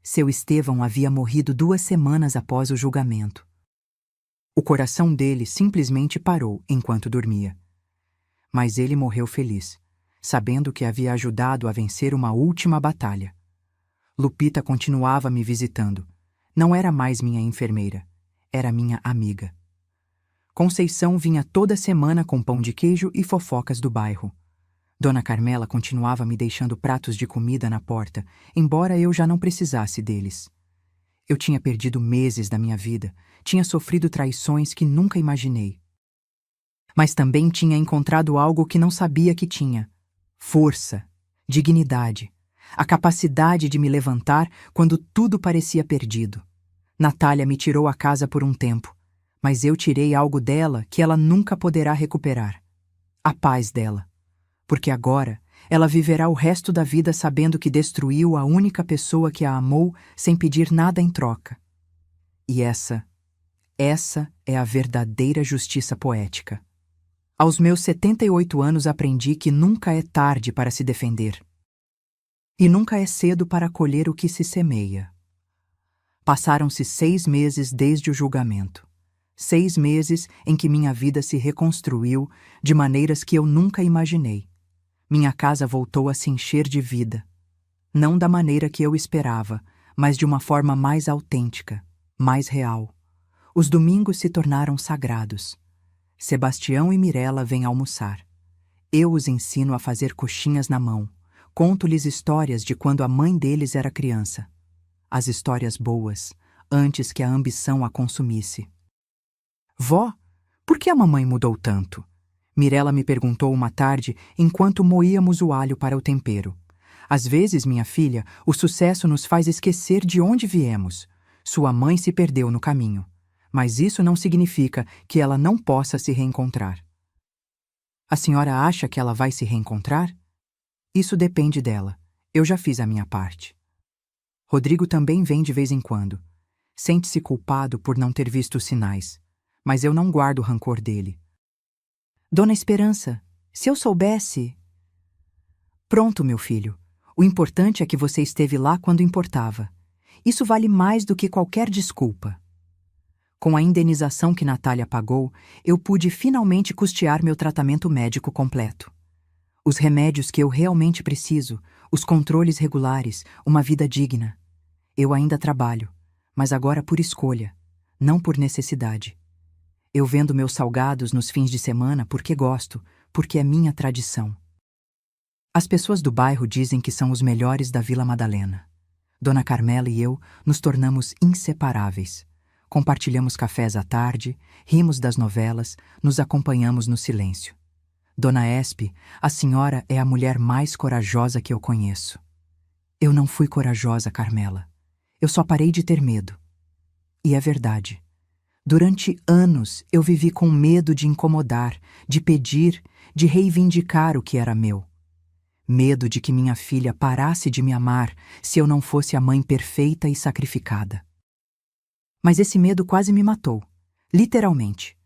Seu Estevão havia morrido 2 semanas após o julgamento. O coração dele simplesmente parou enquanto dormia. Mas ele morreu feliz, sabendo que havia ajudado a vencer uma última batalha. Lupita continuava me visitando. Não era mais minha enfermeira, era minha amiga. Conceição vinha toda semana com pão de queijo e fofocas do bairro. Dona Carmela continuava me deixando pratos de comida na porta, embora eu já não precisasse deles. Eu tinha perdido meses da minha vida, tinha sofrido traições que nunca imaginei. Mas também tinha encontrado algo que não sabia que tinha: força, dignidade, a capacidade de me levantar quando tudo parecia perdido. Natália me tirou a casa por um tempo, mas eu tirei algo dela que ela nunca poderá recuperar: a paz dela. Porque agora ela viverá o resto da vida sabendo que destruiu a única pessoa que a amou sem pedir nada em troca. E essa é a verdadeira justiça poética. Aos meus 78 anos aprendi que nunca é tarde para se defender. E nunca é cedo para colher o que se semeia. Passaram-se 6 meses desde o julgamento. 6 meses em que minha vida se reconstruiu de maneiras que eu nunca imaginei. Minha casa voltou a se encher de vida. Não da maneira que eu esperava, mas de uma forma mais autêntica, mais real. Os domingos se tornaram sagrados. Sebastião e Mirella vêm almoçar. Eu os ensino a fazer coxinhas na mão. Conto-lhes histórias de quando a mãe deles era criança. As histórias boas, antes que a ambição a consumisse. Vó, por que a mamãe mudou tanto? Mirella me perguntou uma tarde enquanto moíamos o alho para o tempero. Às vezes, minha filha, o sucesso nos faz esquecer de onde viemos. Sua mãe se perdeu no caminho. Mas isso não significa que ela não possa se reencontrar. A senhora acha que ela vai se reencontrar? Isso depende dela. Eu já fiz a minha parte. Rodrigo também vem de vez em quando. Sente-se culpado por não ter visto os sinais. Mas eu não guardo rancor dele. Dona Esperança, se eu soubesse... Pronto, meu filho. O importante é que você esteve lá quando importava. Isso vale mais do que qualquer desculpa. Com a indenização que Natália pagou, eu pude finalmente custear meu tratamento médico completo. Os remédios que eu realmente preciso, os controles regulares, uma vida digna. Eu ainda trabalho, mas agora por escolha, não por necessidade. Eu vendo meus salgados nos fins de semana porque gosto, porque é minha tradição. As pessoas do bairro dizem que são os melhores da Vila Madalena. Dona Carmela e eu nos tornamos inseparáveis. Compartilhamos cafés à tarde, rimos das novelas, nos acompanhamos no silêncio. Dona Espe, a senhora é a mulher mais corajosa que eu conheço. Eu não fui corajosa, Carmela. Eu só parei de ter medo. E é verdade. Durante anos eu vivi com medo de incomodar, de pedir, de reivindicar o que era meu. Medo de que minha filha parasse de me amar se eu não fosse a mãe perfeita e sacrificada. Mas esse medo quase me matou, literalmente.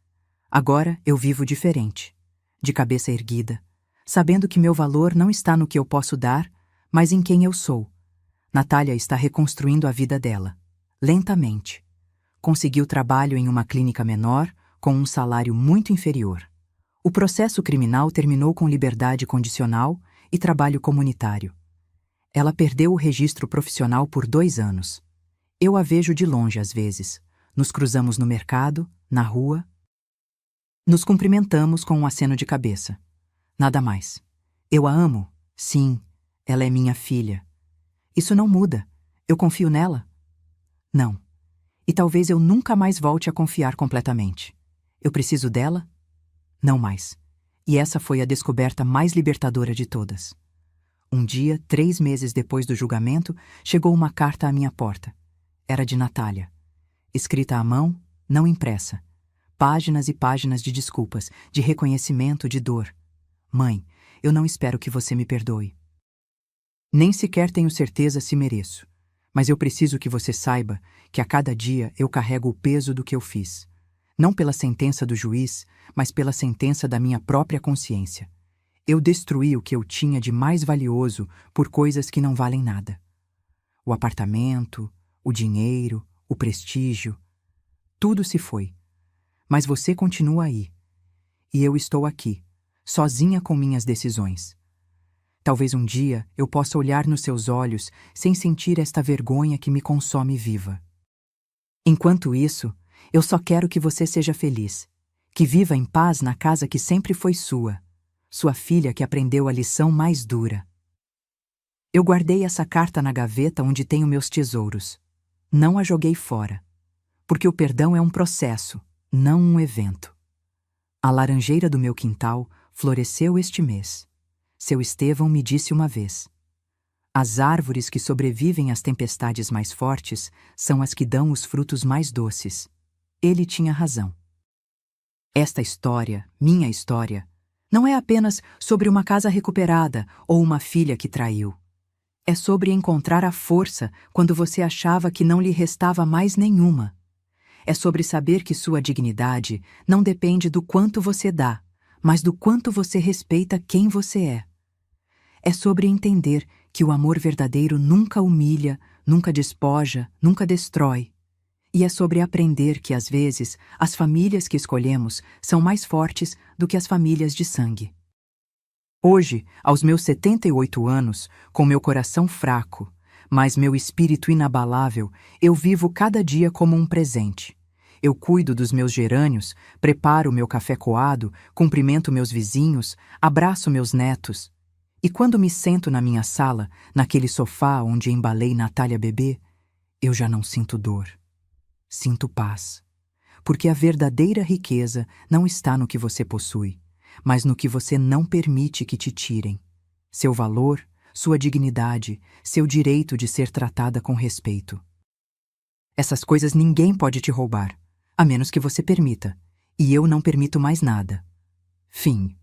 Agora eu vivo diferente, de cabeça erguida, sabendo que meu valor não está no que eu posso dar, mas em quem eu sou. Natália está reconstruindo a vida dela, lentamente. Conseguiu trabalho em uma clínica menor, com um salário muito inferior. O processo criminal terminou com liberdade condicional e trabalho comunitário. Ela perdeu o registro profissional por 2 anos. Eu a vejo de longe às vezes. Nos cruzamos no mercado, na rua. Nos cumprimentamos com um aceno de cabeça. Nada mais. Eu a amo? Sim, ela é minha filha. Isso não muda. Eu confio nela? Não. E talvez eu nunca mais volte a confiar completamente. Eu preciso dela? Não mais. E essa foi a descoberta mais libertadora de todas. Um dia, 3 meses depois do julgamento, chegou uma carta à minha porta. Era de Natália. Escrita à mão, não impressa. Páginas e páginas de desculpas, de reconhecimento, de dor. Mãe, eu não espero que você me perdoe. Nem sequer tenho certeza se mereço. Mas eu preciso que você saiba que a cada dia eu carrego o peso do que eu fiz. Não pela sentença do juiz, mas pela sentença da minha própria consciência. Eu destruí o que eu tinha de mais valioso por coisas que não valem nada. O apartamento, o dinheiro, o prestígio, tudo se foi. Mas você continua aí. E eu estou aqui, sozinha com minhas decisões. Talvez um dia eu possa olhar nos seus olhos sem sentir esta vergonha que me consome viva. Enquanto isso, eu só quero que você seja feliz, que viva em paz na casa que sempre foi sua filha que aprendeu a lição mais dura. Eu guardei essa carta na gaveta onde tenho meus tesouros. Não a joguei fora, porque o perdão é um processo, não um evento. A laranjeira do meu quintal floresceu este mês. Seu Estevão me disse uma vez: as árvores que sobrevivem às tempestades mais fortes são as que dão os frutos mais doces. Ele tinha razão. Esta história, minha história, não é apenas sobre uma casa recuperada ou uma filha que traiu. É sobre encontrar a força quando você achava que não lhe restava mais nenhuma. É sobre saber que sua dignidade não depende do quanto você dá, mas do quanto você respeita quem você é. É sobre entender que o amor verdadeiro nunca humilha, nunca despoja, nunca destrói. E é sobre aprender que, às vezes, as famílias que escolhemos são mais fortes do que as famílias de sangue. Hoje, aos meus 78 anos, com meu coração fraco, mas meu espírito inabalável, eu vivo cada dia como um presente. Eu cuido dos meus gerânios, preparo meu café coado, cumprimento meus vizinhos, abraço meus netos. E quando me sento na minha sala, naquele sofá onde embalei Natália bebê, eu já não sinto dor. Sinto paz. Porque a verdadeira riqueza não está no que você possui, mas no que você não permite que te tirem. Seu valor, sua dignidade, seu direito de ser tratada com respeito. Essas coisas ninguém pode te roubar, a menos que você permita. E eu não permito mais nada. Fim.